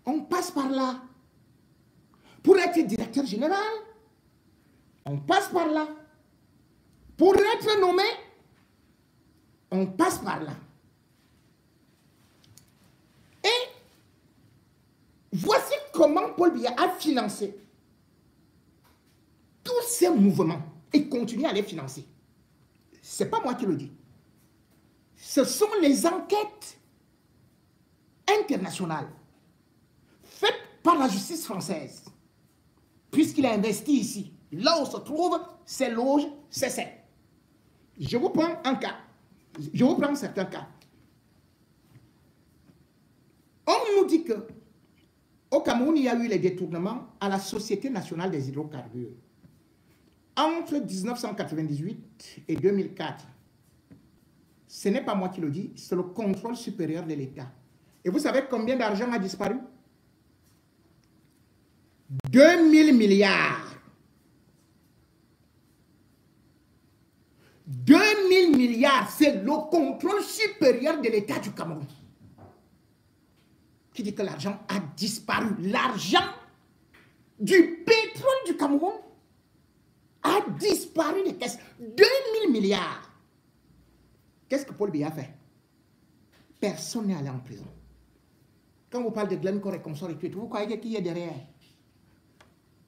on passe par là. Pour être directeur général, on passe par là. Pour être nommé, on passe par là. Et voici comment Paul Biya a financé tous ces mouvements et continue à les financer. Ce n'est pas moi qui le dis. Ce sont les enquêtes internationales faites par la justice française, puisqu'il a investi ici. Là où se trouvent ces loges CC. Je vous prends un cas. Je vous prends certains cas. On nous dit que au Cameroun, il y a eu les détournements à la Société nationale des hydrocarbures. Entre 1998 et 2004, ce n'est pas moi qui le dis, c'est le contrôle supérieur de l'État. Et vous savez combien d'argent a disparu? 2000 milliards. 2000 milliards, c'est le contrôle supérieur de l'État du Cameroun qui dit que l'argent a disparu. L'argent du pétrole du Cameroun a disparu des caisses. 2000 milliards. Qu'est-ce que Paul Biya a fait? Personne n'est allé en prison. Quand vous parlez de Glencore et consort et tout, vous croyez qui est derrière?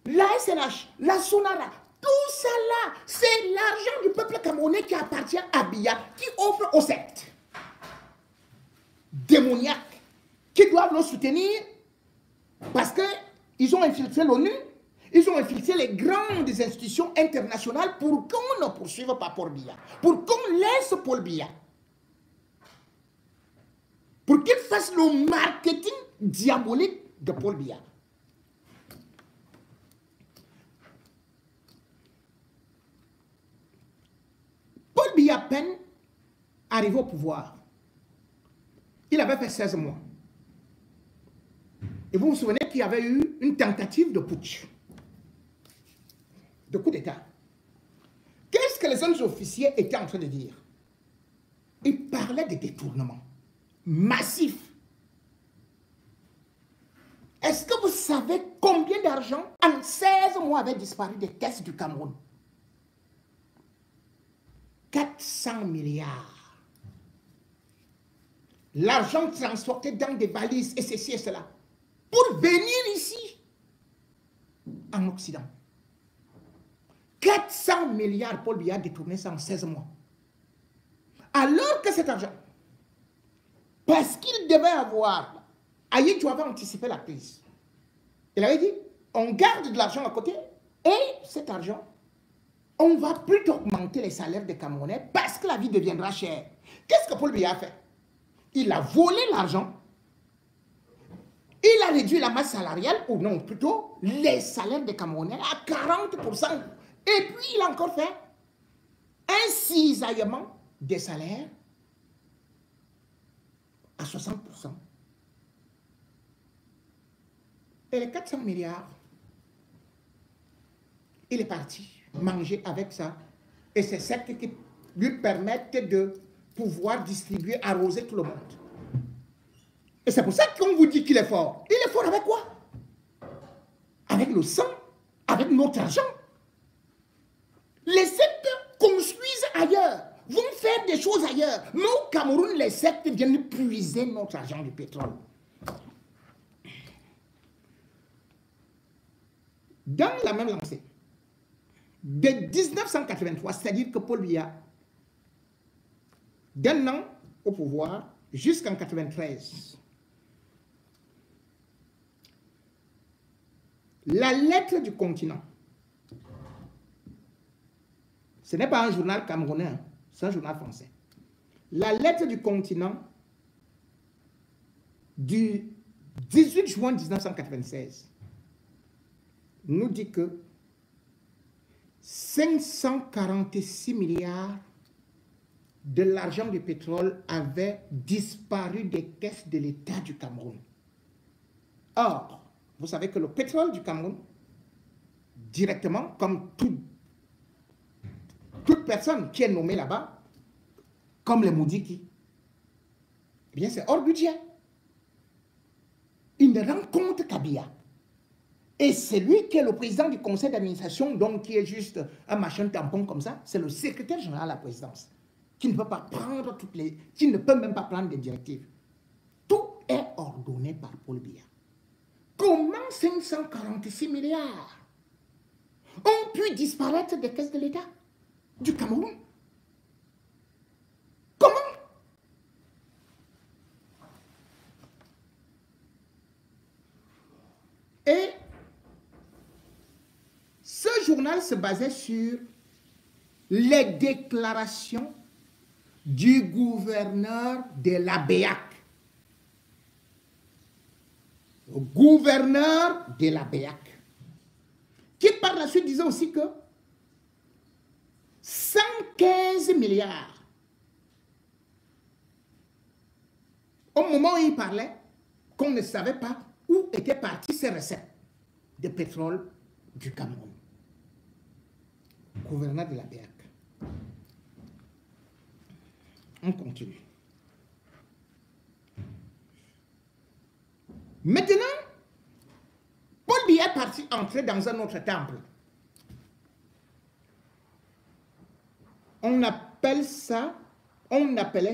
La SNH, la Sonara, tout ça là, c'est l'argent du peuple camerounais qui appartient à Biya, qui offre aux sectes démoniaques qui doivent le soutenir parce qu'ils ont infiltré l'ONU, ils ont infiltré les grandes institutions internationales pour qu'on ne poursuive pas Paul Biya, pour qu'on laisse Paul Biya, pour qu'il fasse le marketing diabolique de Paul Biya. Paul Biya peine arrivé au pouvoir. Il avait fait 16 mois. Et vous vous souvenez qu'il y avait eu une tentative de putsch, de coup d'État. Qu'est-ce que les jeunes officiers étaient en train de dire? Ils parlaient de détournement massif. Est-ce que vous savez combien d'argent en 16 mois avait disparu des caisses du Cameroun? 400 milliards. L'argent transporté dans des valises et ceci et cela pour venir ici en Occident. 400 milliards, Paul Biya a détourné ça en 16 mois. Alors que cet argent, parce qu'il devait avoir, Aïe, tu avais anticipé la crise. Il avait dit, on garde de l'argent à côté et cet argent, on va plutôt augmenter les salaires des Camerounais parce que la vie deviendra chère. Qu'est-ce que Paul Biya a fait? Il a volé l'argent. Il a réduit la masse salariale, ou non, plutôt les salaires des Camerounais à 40%. Et puis, il a encore fait un cisaillement des salaires à 60%. Et les 400 milliards, il est parti manger avec ça. Et c'est ça qui lui permettent de pouvoir distribuer, arroser tout le monde. Et c'est pour ça qu'on vous dit qu'il est fort. Il est fort avec quoi? Avec le sang, avec notre argent. Les sectes construisent ailleurs, vont faire des choses ailleurs. Mais au Cameroun, les sectes viennent puiser notre argent du pétrole. Dans la même lancée, de 1983, c'est-à-dire que Paul Biya, d'un an au pouvoir jusqu'en 1993, la lettre du continent, ce n'est pas un journal camerounais, hein, c'est un journal français. La lettre du continent du 18 juin 1996 nous dit que 546 milliards de l'argent du pétrole avait disparu des caisses de l'État du Cameroun. Or, vous savez que le pétrole du Cameroun, directement, comme toute personne qui est nommée là-bas, comme les Moudiki, eh bien c'est hors budget. Il ne rend compte qu'à Biya. Et c'est lui qui est le président du conseil d'administration, donc qui est juste un machin tampon comme ça, c'est le secrétaire général de la présidence, qui ne peut pas prendre qui ne peut même pas prendre des directives. Tout est ordonné par Paul Biya. Comment 546 milliards ont pu disparaître des caisses de l'État du Cameroun? Comment? Et ce journal se basait sur les déclarations du gouverneur de la BEAC. Le gouverneur de la BEAC, qui par la suite disait aussi que 115 milliards, au moment où il parlait, qu'on ne savait pas où étaient parties ces recettes de pétrole du Cameroun. Gouverneur de la BEAC. On continue. Maintenant, Paul Biya est parti entrer dans un autre temple. On appelait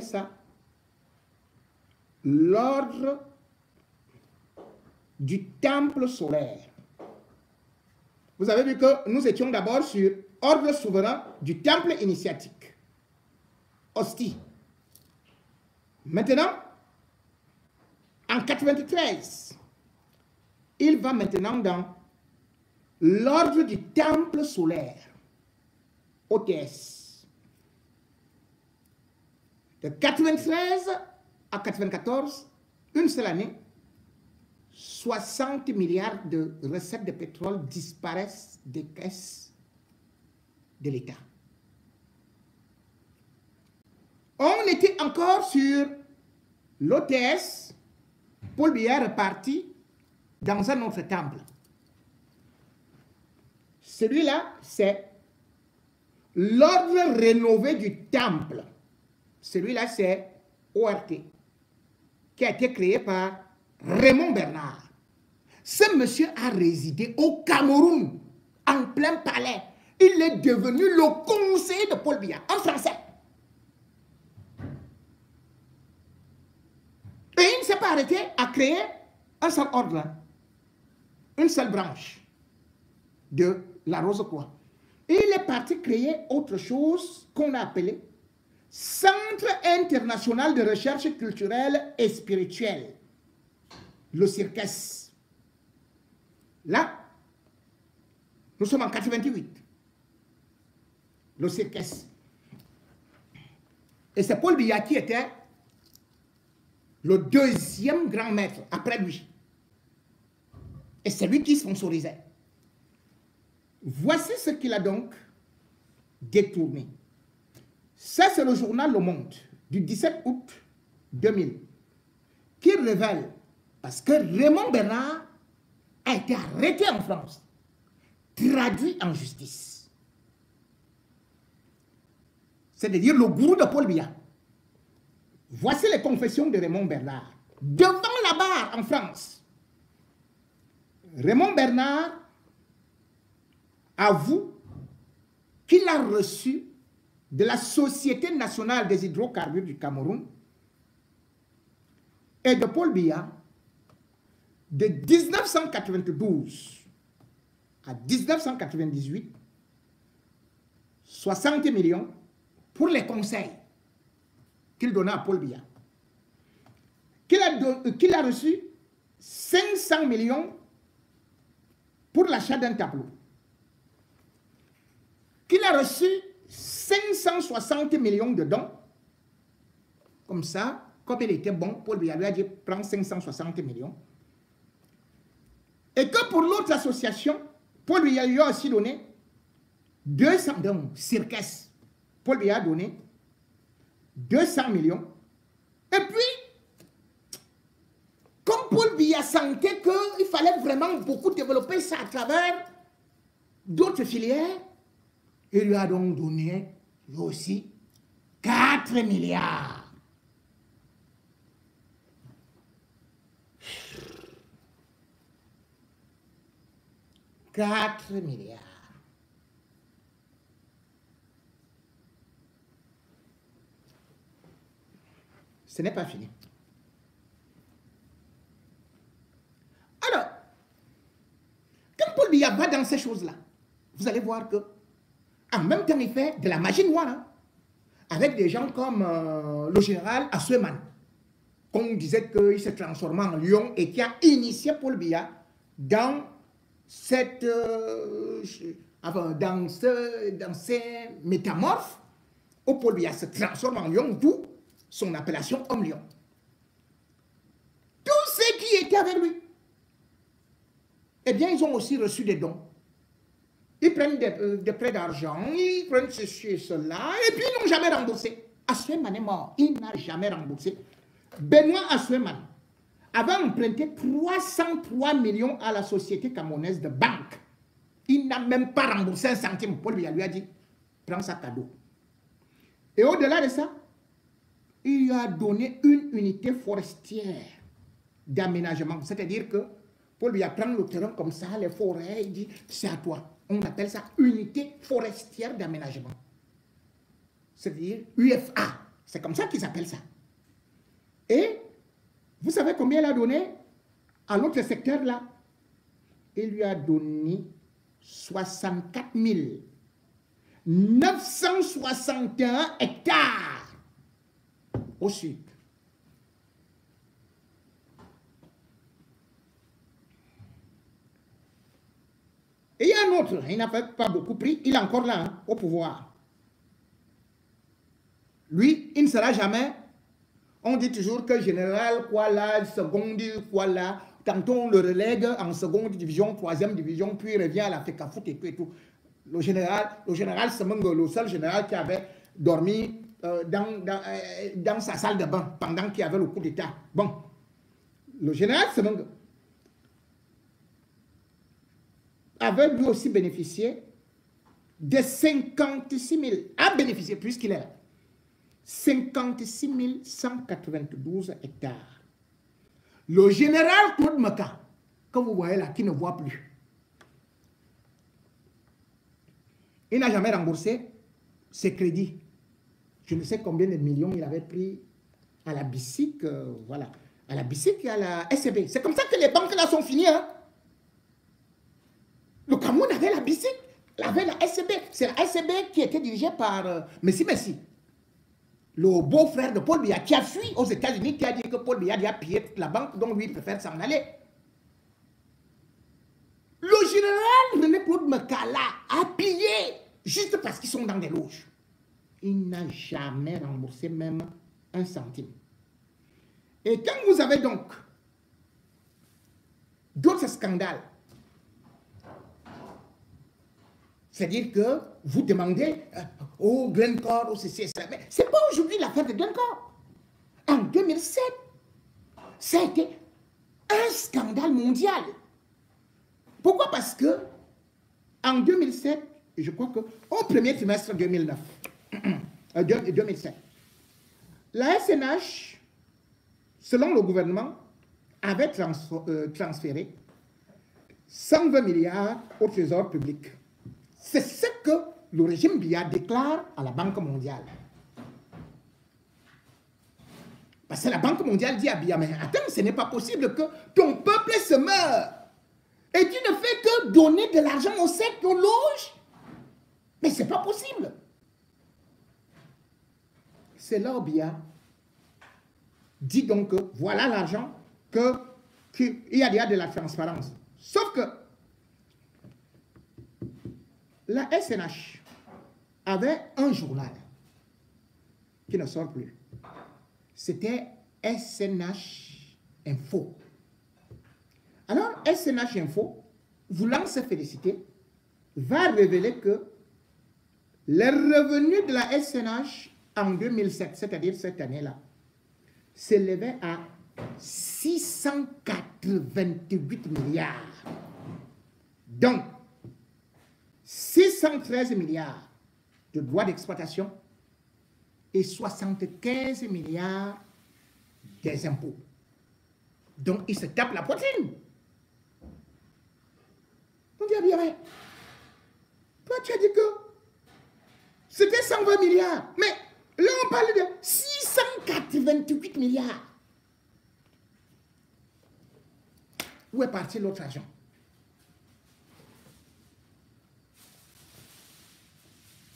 ça l'ordre du temple solaire. Vous avez vu que nous étions d'abord sur ordre souverain du temple initiatique. Hostie. Maintenant, en 1993, il va maintenant dans l'ordre du temple solaire, OTS. De 1993 à 1994, une seule année, 60 milliards de recettes de pétrole disparaissent des caisses de l'État. On était encore sur l'OTS. Paul Biya est reparti dans un autre temple. Celui-là, c'est l'ordre rénové du temple. Celui-là, c'est ORT, qui a été créé par Raymond Bernard. Ce monsieur a résidé au Cameroun, en plein palais. Il est devenu le conseiller de Paul Biya, en français. Et il ne s'est pas arrêté à créer un seul ordre, une seule branche de la Rose-Croix. Il est parti créer autre chose qu'on a appelé Centre international de recherche culturelle et spirituelle, le CIRCES. Là, nous sommes en 88. Le CIRCES. Et c'est Paul Biya qui était le deuxième grand maître après lui. Et c'est lui qui sponsorisait. Voici ce qu'il a donc détourné. Ça, c'est le journal Le Monde du 17 août 2000 qui révèle, parce que Raymond Bernard a été arrêté en France, traduit en justice. C'est-à-dire le gourou de Paul Biya. Voici les confessions de Raymond Bernard. Devant la barre en France, Raymond Bernard avoue qu'il a reçu de la Société nationale des hydrocarbures du Cameroun et de Paul Biya de 1992 à 1998 60 millions pour les conseils qu'il donnait à Paul Biya. Qu'il a reçu 500 millions pour l'achat d'un tableau. Qu'il a reçu 560 millions de dons. Comme ça, comme il était bon, Paul Biya lui a dit prends 560 millions. Et que pour l'autre association, Paul Biya lui a aussi donné 200 dons, Cirques. Paul Biya a donné 200 millions. Et puis, comme Paul Biya sentait qu'il fallait vraiment beaucoup développer ça à travers d'autres filières, il lui a donc donné lui aussi 4 milliards. « 4 milliards. Ce n'est pas fini. Alors, quand Paul Biya va dans ces choses-là, vous allez voir que en même temps, il fait de la magie noire, hein, avec des gens comme le général Asueman, qu'on disait qu'il s'est transformé en lion et qui a initié Paul Biya dans cette, dans ces métamorphes où Paul Biya se transforme en lion, d'où son appellation homme-lion. Tous ceux qui étaient avec lui, eh bien, ils ont aussi reçu des dons. Ils prennent des prêts d'argent, ils prennent ceci et cela, et puis ils n'ont jamais remboursé. Asueman est mort, il n'a jamais remboursé. Benoît Asueman avait emprunté 303 millions à la société camerounaise de banque. Il n'a même pas remboursé un centime. Paul lui a dit, prends ça cadeau. Et au-delà de ça, il lui a donné une unité forestière d'aménagement. C'est-à-dire que Paul lui a pris le terrain comme ça, les forêts, il dit, c'est à toi. On appelle ça unité forestière d'aménagement. C'est-à-dire UFA. C'est comme ça qu'ils appellent ça. Et vous savez combien il a donné à l'autre secteur là? Il lui a donné 64 961 hectares au sud. Et il y a un autre, il n'a pas beaucoup pris, il est encore là, hein, au pouvoir. Lui, il ne sera jamais, on dit toujours que général, quoi là, seconde, quoi là, tantôt on le relègue en seconde division, troisième division, puis il revient à la FECAFOOT et tout et tout. Le général Semengo, le seul général qui avait dormi dans sa salle de bain pendant qu'il y avait le coup d'État. Bon, le général Semengo avait lui aussi bénéficié de 56 000, a bénéficié puisqu'il est là, 56 192 hectares. Le général Claude Maka, comme vous voyez là, qui ne voit plus, il n'a jamais remboursé ses crédits. Je ne sais combien de millions il avait pris à la BICIC, voilà, à la BICIC et à la SCB. C'est comme ça que les banques là sont finies, hein. Le Cameroun avait la BICIC, avait la SCB. C'est la SCB qui était dirigée par Messi. Le beau-frère de Paul Biya qui a fui aux États-Unis, qui a dit que Paul Biya a pillé toute la banque, donc lui il préfère s'en aller. Le général René Claude Mekala a pillé juste parce qu'ils sont dans des loges. Il n'a jamais remboursé même un centime. Et quand vous avez donc d'autres scandales, C'est-à-dire que vous demandez au Glencore, au CCSA, mais ce n'est pas aujourd'hui l'affaire de Glencore. En 2007, ça a été un scandale mondial. Pourquoi? Parce que en 2007, je crois que au premier trimestre 2007, la SNH, selon le gouvernement, avait transféré 120 milliards au trésor public. C'est ce que le régime Biya déclare à la Banque mondiale. Parce que la Banque mondiale dit à Biya, mais attends, ce n'est pas possible que ton peuple se meure. Et tu ne fais que donner de l'argent aux sectes, aux loges. Mais ce n'est pas possible. C'est là où Biya dit donc que voilà l'argent, qu'il y a déjà de la transparence. Sauf que la SNH avait un journal qui ne sort plus. C'était SNH Info. Alors, SNH Info, voulant se féliciter, va révéler que les revenus de la SNH en 2007, c'est-à-dire cette année-là, s'élevaient à 688 milliards. Donc, 613 milliards de droits d'exploitation et 75 milliards des impôts. Donc, ils se tapent la poitrine. On dit, bien, mais toi, tu as dit que c'était 120 milliards. Mais là, on parle de 688 milliards. Où est parti l'autre argent?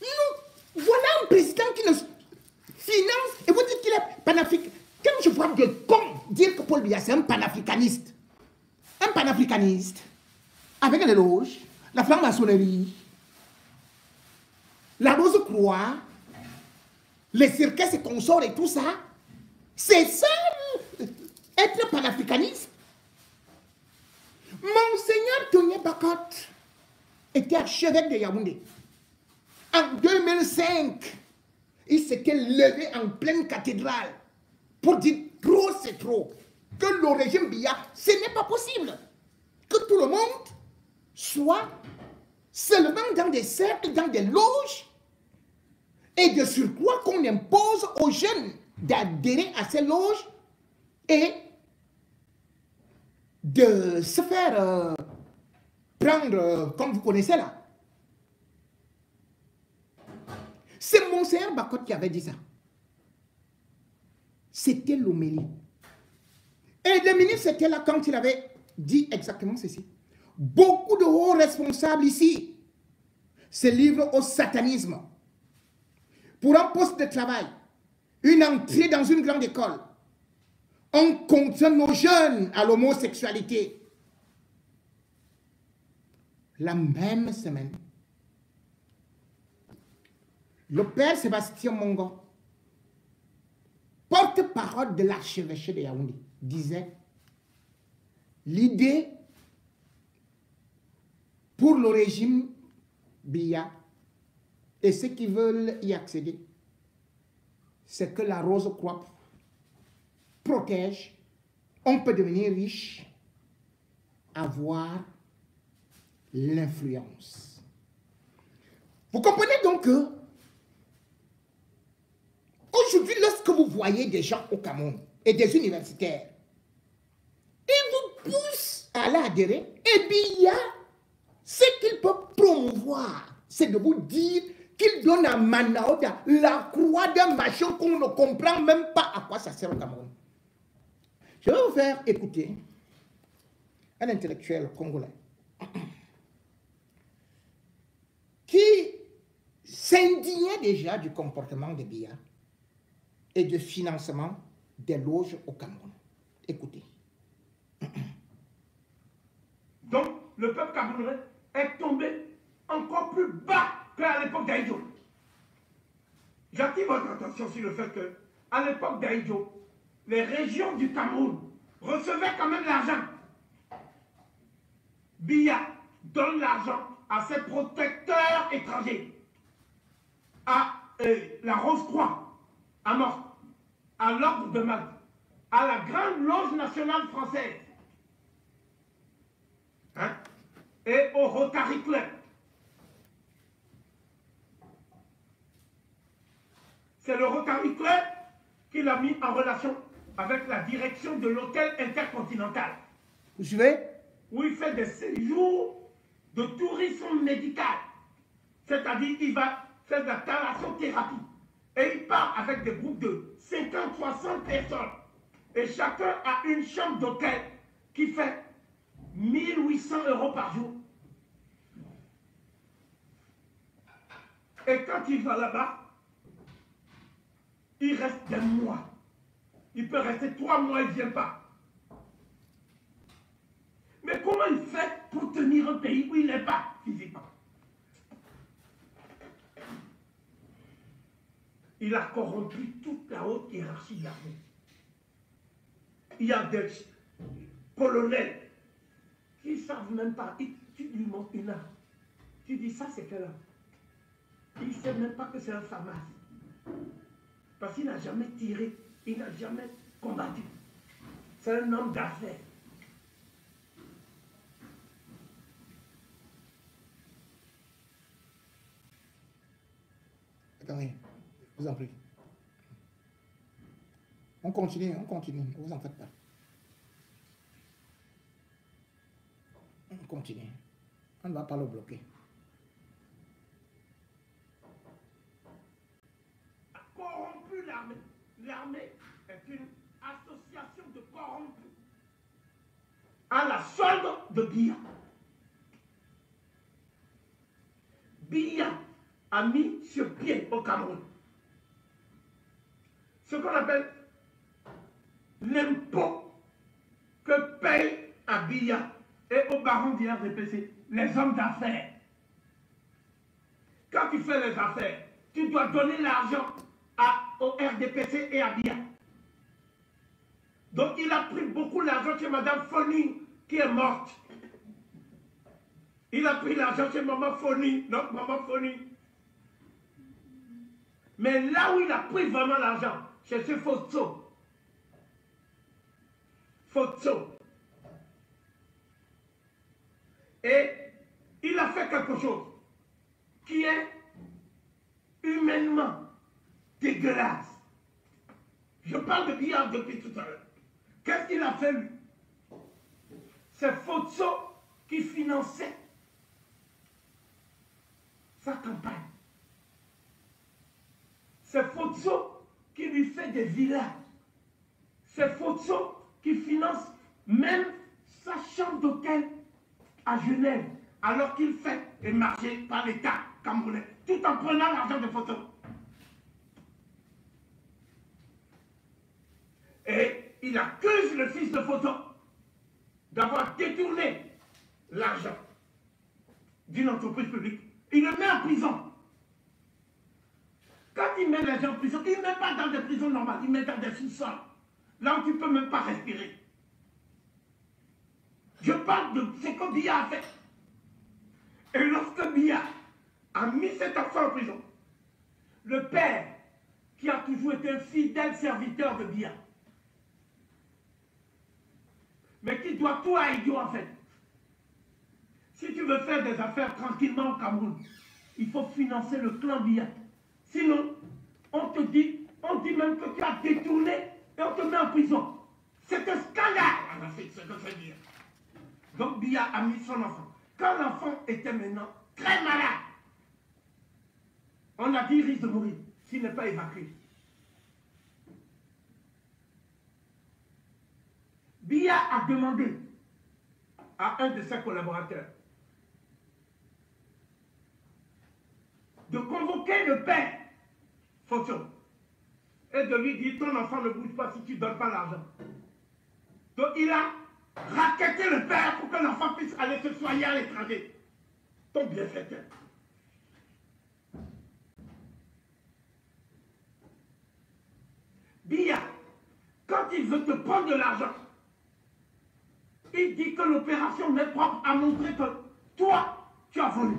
Nous, voilà un président qui nous finance et vous dites qu'il est panafricain. Quand je vois des cons dire que Paul Biya c'est un panafricaniste avec les loges, la franc-maçonnerie, la Rose-Croix, les cirques et consorts et tout ça, c'est ça être panafricaniste. Monseigneur Tony Bakot était archevêque de Yaoundé. En 2005, il s'était levé en pleine cathédrale pour dire trop c'est trop. Que le régime Biya, ce n'est pas possible. Que tout le monde soit seulement dans des cercles, dans des loges, et de surcroît qu'on impose aux jeunes d'adhérer à ces loges et de se faire prendre, comme vous connaissez là. C'est Monseigneur Bakot qui avait dit ça. C'était l'homélie. Et le ministre était là quand il avait dit exactement ceci. Beaucoup de hauts responsables ici se livrent au satanisme. Pour un poste de travail, une entrée dans une grande école, on contraint nos jeunes à l'homosexualité. La même semaine, le père Sébastien Mongon, porte-parole de l'archevêché de Yaoundé, disait l'idée pour le régime Biya et ceux qui veulent y accéder, c'est que la Rose-Croix protège, on peut devenir riche, avoir l'influence. Vous comprenez donc que aujourd'hui, lorsque vous voyez des gens au Cameroun et des universitaires, ils vous poussent à l'adhérer, et Biya, ce qu'il peut promouvoir, c'est de vous dire qu'il donne à Manaoda la croix d'un machin qu'on ne comprend même pas à quoi ça sert au Cameroun. Je vais vous faire écouter un intellectuel congolais qui s'indignait déjà du comportement de Biya et du financement des loges au Cameroun. Écoutez. Donc, le peuple camerounais est tombé encore plus bas qu'à l'époque d'Aïdjo. J'attire votre attention sur le fait que, à l'époque d'Aïdjo, les régions du Cameroun recevaient quand même l'argent. Biya donne l'argent à ses protecteurs étrangers, à la Rose-Croix, à Morte, à l'Ordre de Malte, à la Grande Loge nationale française, hein, et au Rotary Club. C'est le Rotary Club qui l'a mis en relation avec la direction de l'hôtel intercontinental. Vous suivez? Où il fait des séjours de tourisme médical. C'est-à-dire qu'il va faire de la thalassothérapie. Et il part avec des groupes de 50-60 personnes. Et chacun a une chambre d'hôtel qui fait 1800 € par jour. Et quand il va là-bas, il reste des mois. Il peut rester 3 mois, il ne vient pas. Mais comment il fait pour tenir un pays où il n'est pas physiquement? Il a corrompu toute la haute hiérarchie de l'armée. Il y a des colonels qui ne savent même pas. Tu lui montres une arme. Tu dis ça, c'est quelle arme? Il ne sait même pas que c'est un FAMAS. Parce qu'il n'a jamais tiré, il n'a jamais combattu. C'est un homme d'affaires. Attendez, je vous en prie. On continue, ne vous en faites pas. On continue. On ne va pas le bloquer. Corrompu l'armée. L'armée est une association de corrompus à la solde de Biya. Biya a mis sur pied au Cameroun ce qu'on appelle l'impôt que payent à Biya et au baron du RDPC les hommes d'affaires. Quand tu fais les affaires, tu dois donner l'argent au RDPC et à Biya. Donc il a pris beaucoup d'argent chez Madame Foni qui est morte. Il a pris l'argent chez Maman Foni, notre Maman Foni. Mais là où il a pris vraiment l'argent, c'est chez Fotso. Fotso. Et il a fait quelque chose qui est humainement dégueulasse. Je parle de Biya depuis tout à l'heure. Qu'est-ce qu'il a fait lui? C'est Fotso qui finançait sa campagne. C'est Fotso qui lui fait des villas. C'est Fotso qui finance même sa chambre d'hôtel à Genève, alors qu'il fait émarger par l'État camerounais, tout en prenant l'argent de Fotso. Et il accuse le fils de Fotso d'avoir détourné l'argent d'une entreprise publique. Il le met en prison. Quand il met les gens en prison, il ne met pas dans des prisons normales, il met dans des sous-sols. Là où tu ne peux même pas respirer. Je parle de ce que Biya a fait. Et lorsque Biya a mis cet enfant en prison, le père, qui a toujours été un fidèle serviteur de Biya, mais qui doit tout à Idio en fait. Si tu veux faire des affaires tranquillement au Cameroun, il faut financer le clan Biya. Sinon, on dit même que tu as détourné et on te met en prison. C'est un scandale en Afrique, ce que je veux dire. Donc Biya a mis son enfant. Quand l'enfant était maintenant très malade, on a dit il risque de mourir s'il n'est pas évacué. Biya a demandé à un de ses collaborateurs de convoquer le père Fotso et de lui dire ton enfant ne bouge pas si tu ne donnes pas l'argent. Donc il a racketté le père pour que l'enfant puisse aller se soigner à l'étranger. Ton bienfaiteur. Biya, quand il veut te prendre de l'argent, il dit que l'opération n'est propre à montrer que toi, tu as volé.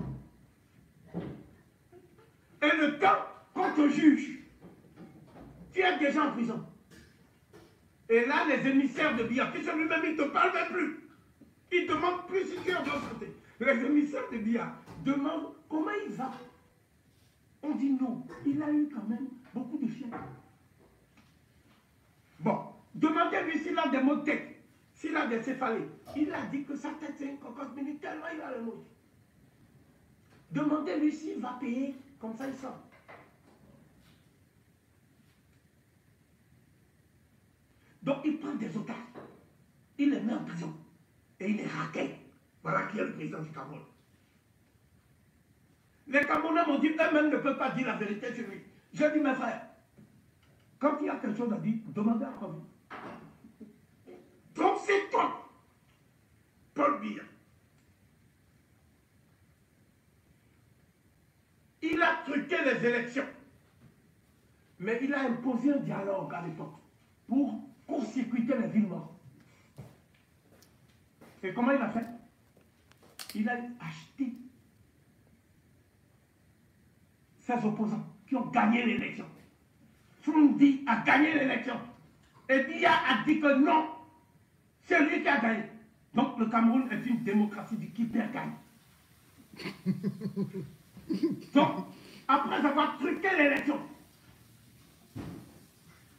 Et le temps qu'on te juge, tu es déjà en prison. Et là, les émissaires de Biya, qui sont lui-même, ils ne te parlent même plus. Ils demandent plus si tu es en bonne santé. Les émissaires de Biya demandent comment il va. On dit non, il a eu quand même beaucoup de chiens. Bon, demandez-lui s'il a des maux de tête, s'il a des céphalées. Il a dit que sa tête c'est une cocotte minute, tellement il a les maux. Demandez-lui s'il va payer, comme ça il sort. Donc il prend des otages, il les met en prison et il les raquette. Voilà qui est le président du Cameroun. Les Camerounais m'ont dit eux-mêmes ne peuvent pas dire la vérité sur lui. J'ai dit mes frères, quand il y a quelque chose à dire, demandez à Covid. Donc c'est toi, Paul Biya. Il a truqué les élections, mais il a imposé un dialogue à l'époque pour court-circuiter les villes mortes. Et comment il a fait? Il a acheté ses opposants qui ont gagné l'élection. Frundi a gagné l'élection. Et Biya a dit que non, c'est lui qui a gagné. Donc le Cameroun est une démocratie du qui perd gagne. Donc, après avoir truqué l'élection,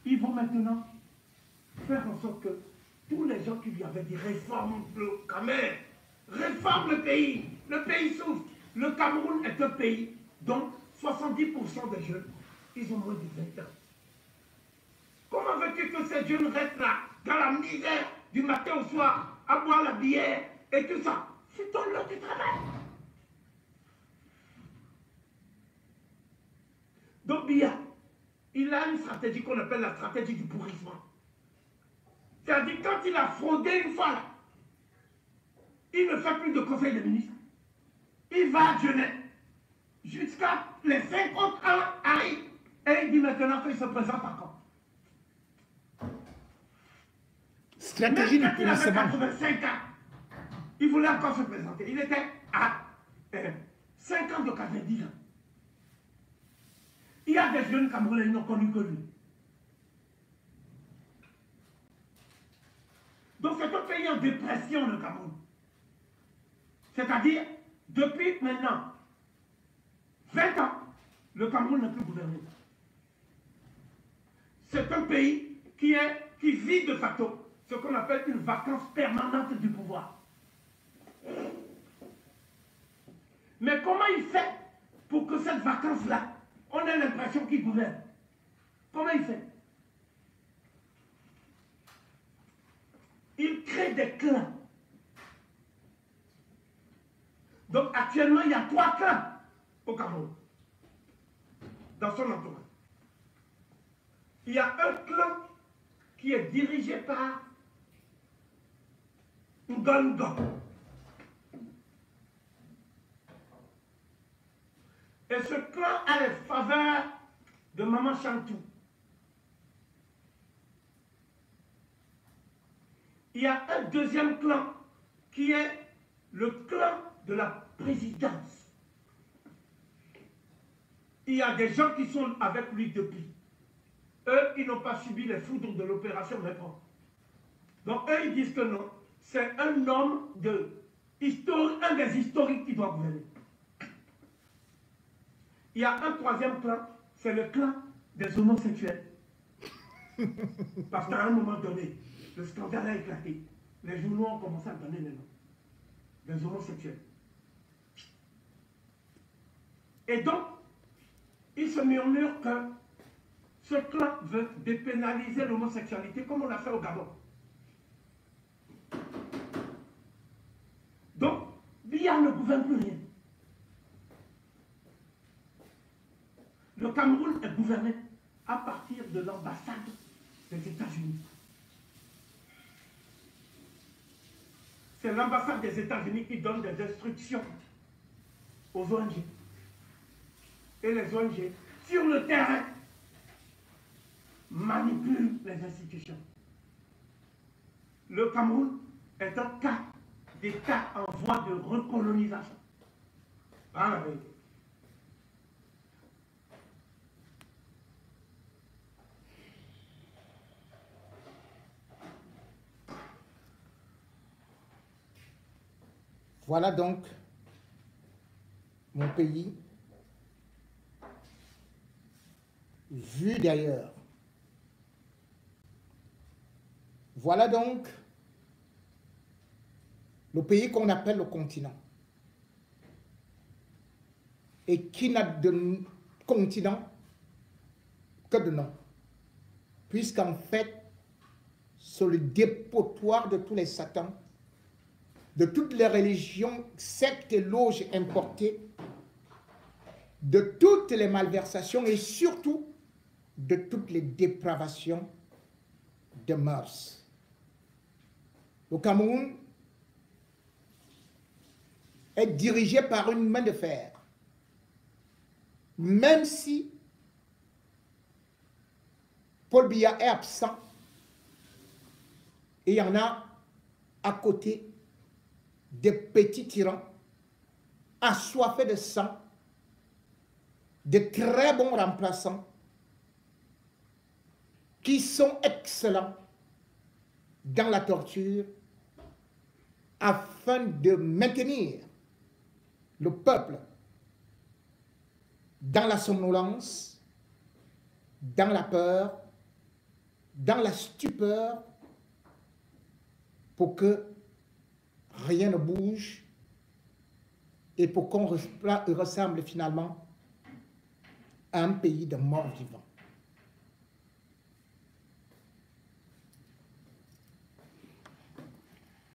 ils vont maintenant faire en sorte que tous les gens qui lui avaient dit réforme le Cameroun, réforme le pays souffre. Le Cameroun est un pays dont 70% des jeunes, ils ont moins de 20 ans. Comment veux-tu que ces jeunes restent là, dans la misère, du matin au soir, à boire la bière et tout ça? C'est ton lot du travail. Donc Biya, il a une stratégie qu'on appelle la stratégie du pourrissement. C'est-à-dire quand il a fraudé une fois là, il ne fait plus de conseil des ministres. Il va à Genève. Jusqu'à les 50 ans arrivent. Et il dit maintenant qu'il se présente encore. Stratégie du pourrissement. Il avait pourrissement. 85 ans. Il voulait encore se présenter. Il était à 50 de 90 ans. Il y a des jeunes Camerounais qui n'ont connu que lui. Donc c'est un pays en dépression, le Cameroun. C'est-à-dire, depuis maintenant 20 ans, le Cameroun n'est plus gouverné. C'est un pays qui vit de facto ce qu'on appelle une vacance permanente du pouvoir. Mais comment il fait pour que cette vacance-là, on ait l'impression qu'il gouverne? Comment il fait? Il crée des clans. Donc actuellement, il y a 3 clans au Cameroun, dans son entourage. Il y a un clan qui est dirigé par Ngongo. Et ce clan a les faveurs de Maman Chantou. Il y a un deuxième clan qui est le clan de la présidence. Il y a des gens qui sont avec lui depuis. Eux, ils n'ont pas subi les foudres de l'opération Métro. Donc eux, ils disent que non. C'est un homme un des historiques qui doit gouverner. Il y a un troisième clan, c'est le clan des homosexuels. Parce qu'à un moment donné, le scandale a éclaté. Les journaux ont commencé à donner les noms des homosexuels. Et donc, il se murmure que ce clan veut dépénaliser l'homosexualité comme on l'a fait au Gabon. Donc, Biya ne gouverne plus rien. Le Cameroun est gouverné à partir de l'ambassade des États-Unis. C'est l'ambassade des États-Unis qui donne des instructions aux ONG. Et les ONG, sur le terrain, manipulent les institutions. Le Cameroun est un cas d'État en voie de recolonisation. Pas la vérité. Voilà donc mon pays, vu d'ailleurs. Voilà donc le pays qu'on appelle le continent et qui n'a de continent que de nom, puisqu'en fait, c'est le dépotoir de tous les satans, de toutes les religions, sectes et loges importées, de toutes les malversations et surtout de toutes les dépravations de mœurs. Le Cameroun est dirigé par une main de fer, même si Paul Biya est absent et il y en a à côté des petits tyrans assoiffés de sang, de très bons remplaçants qui sont excellents dans la torture afin de maintenir le peuple dans la somnolence, dans la peur, dans la stupeur, pour que rien ne bouge et pour qu'on ressemble finalement à un pays de morts vivants.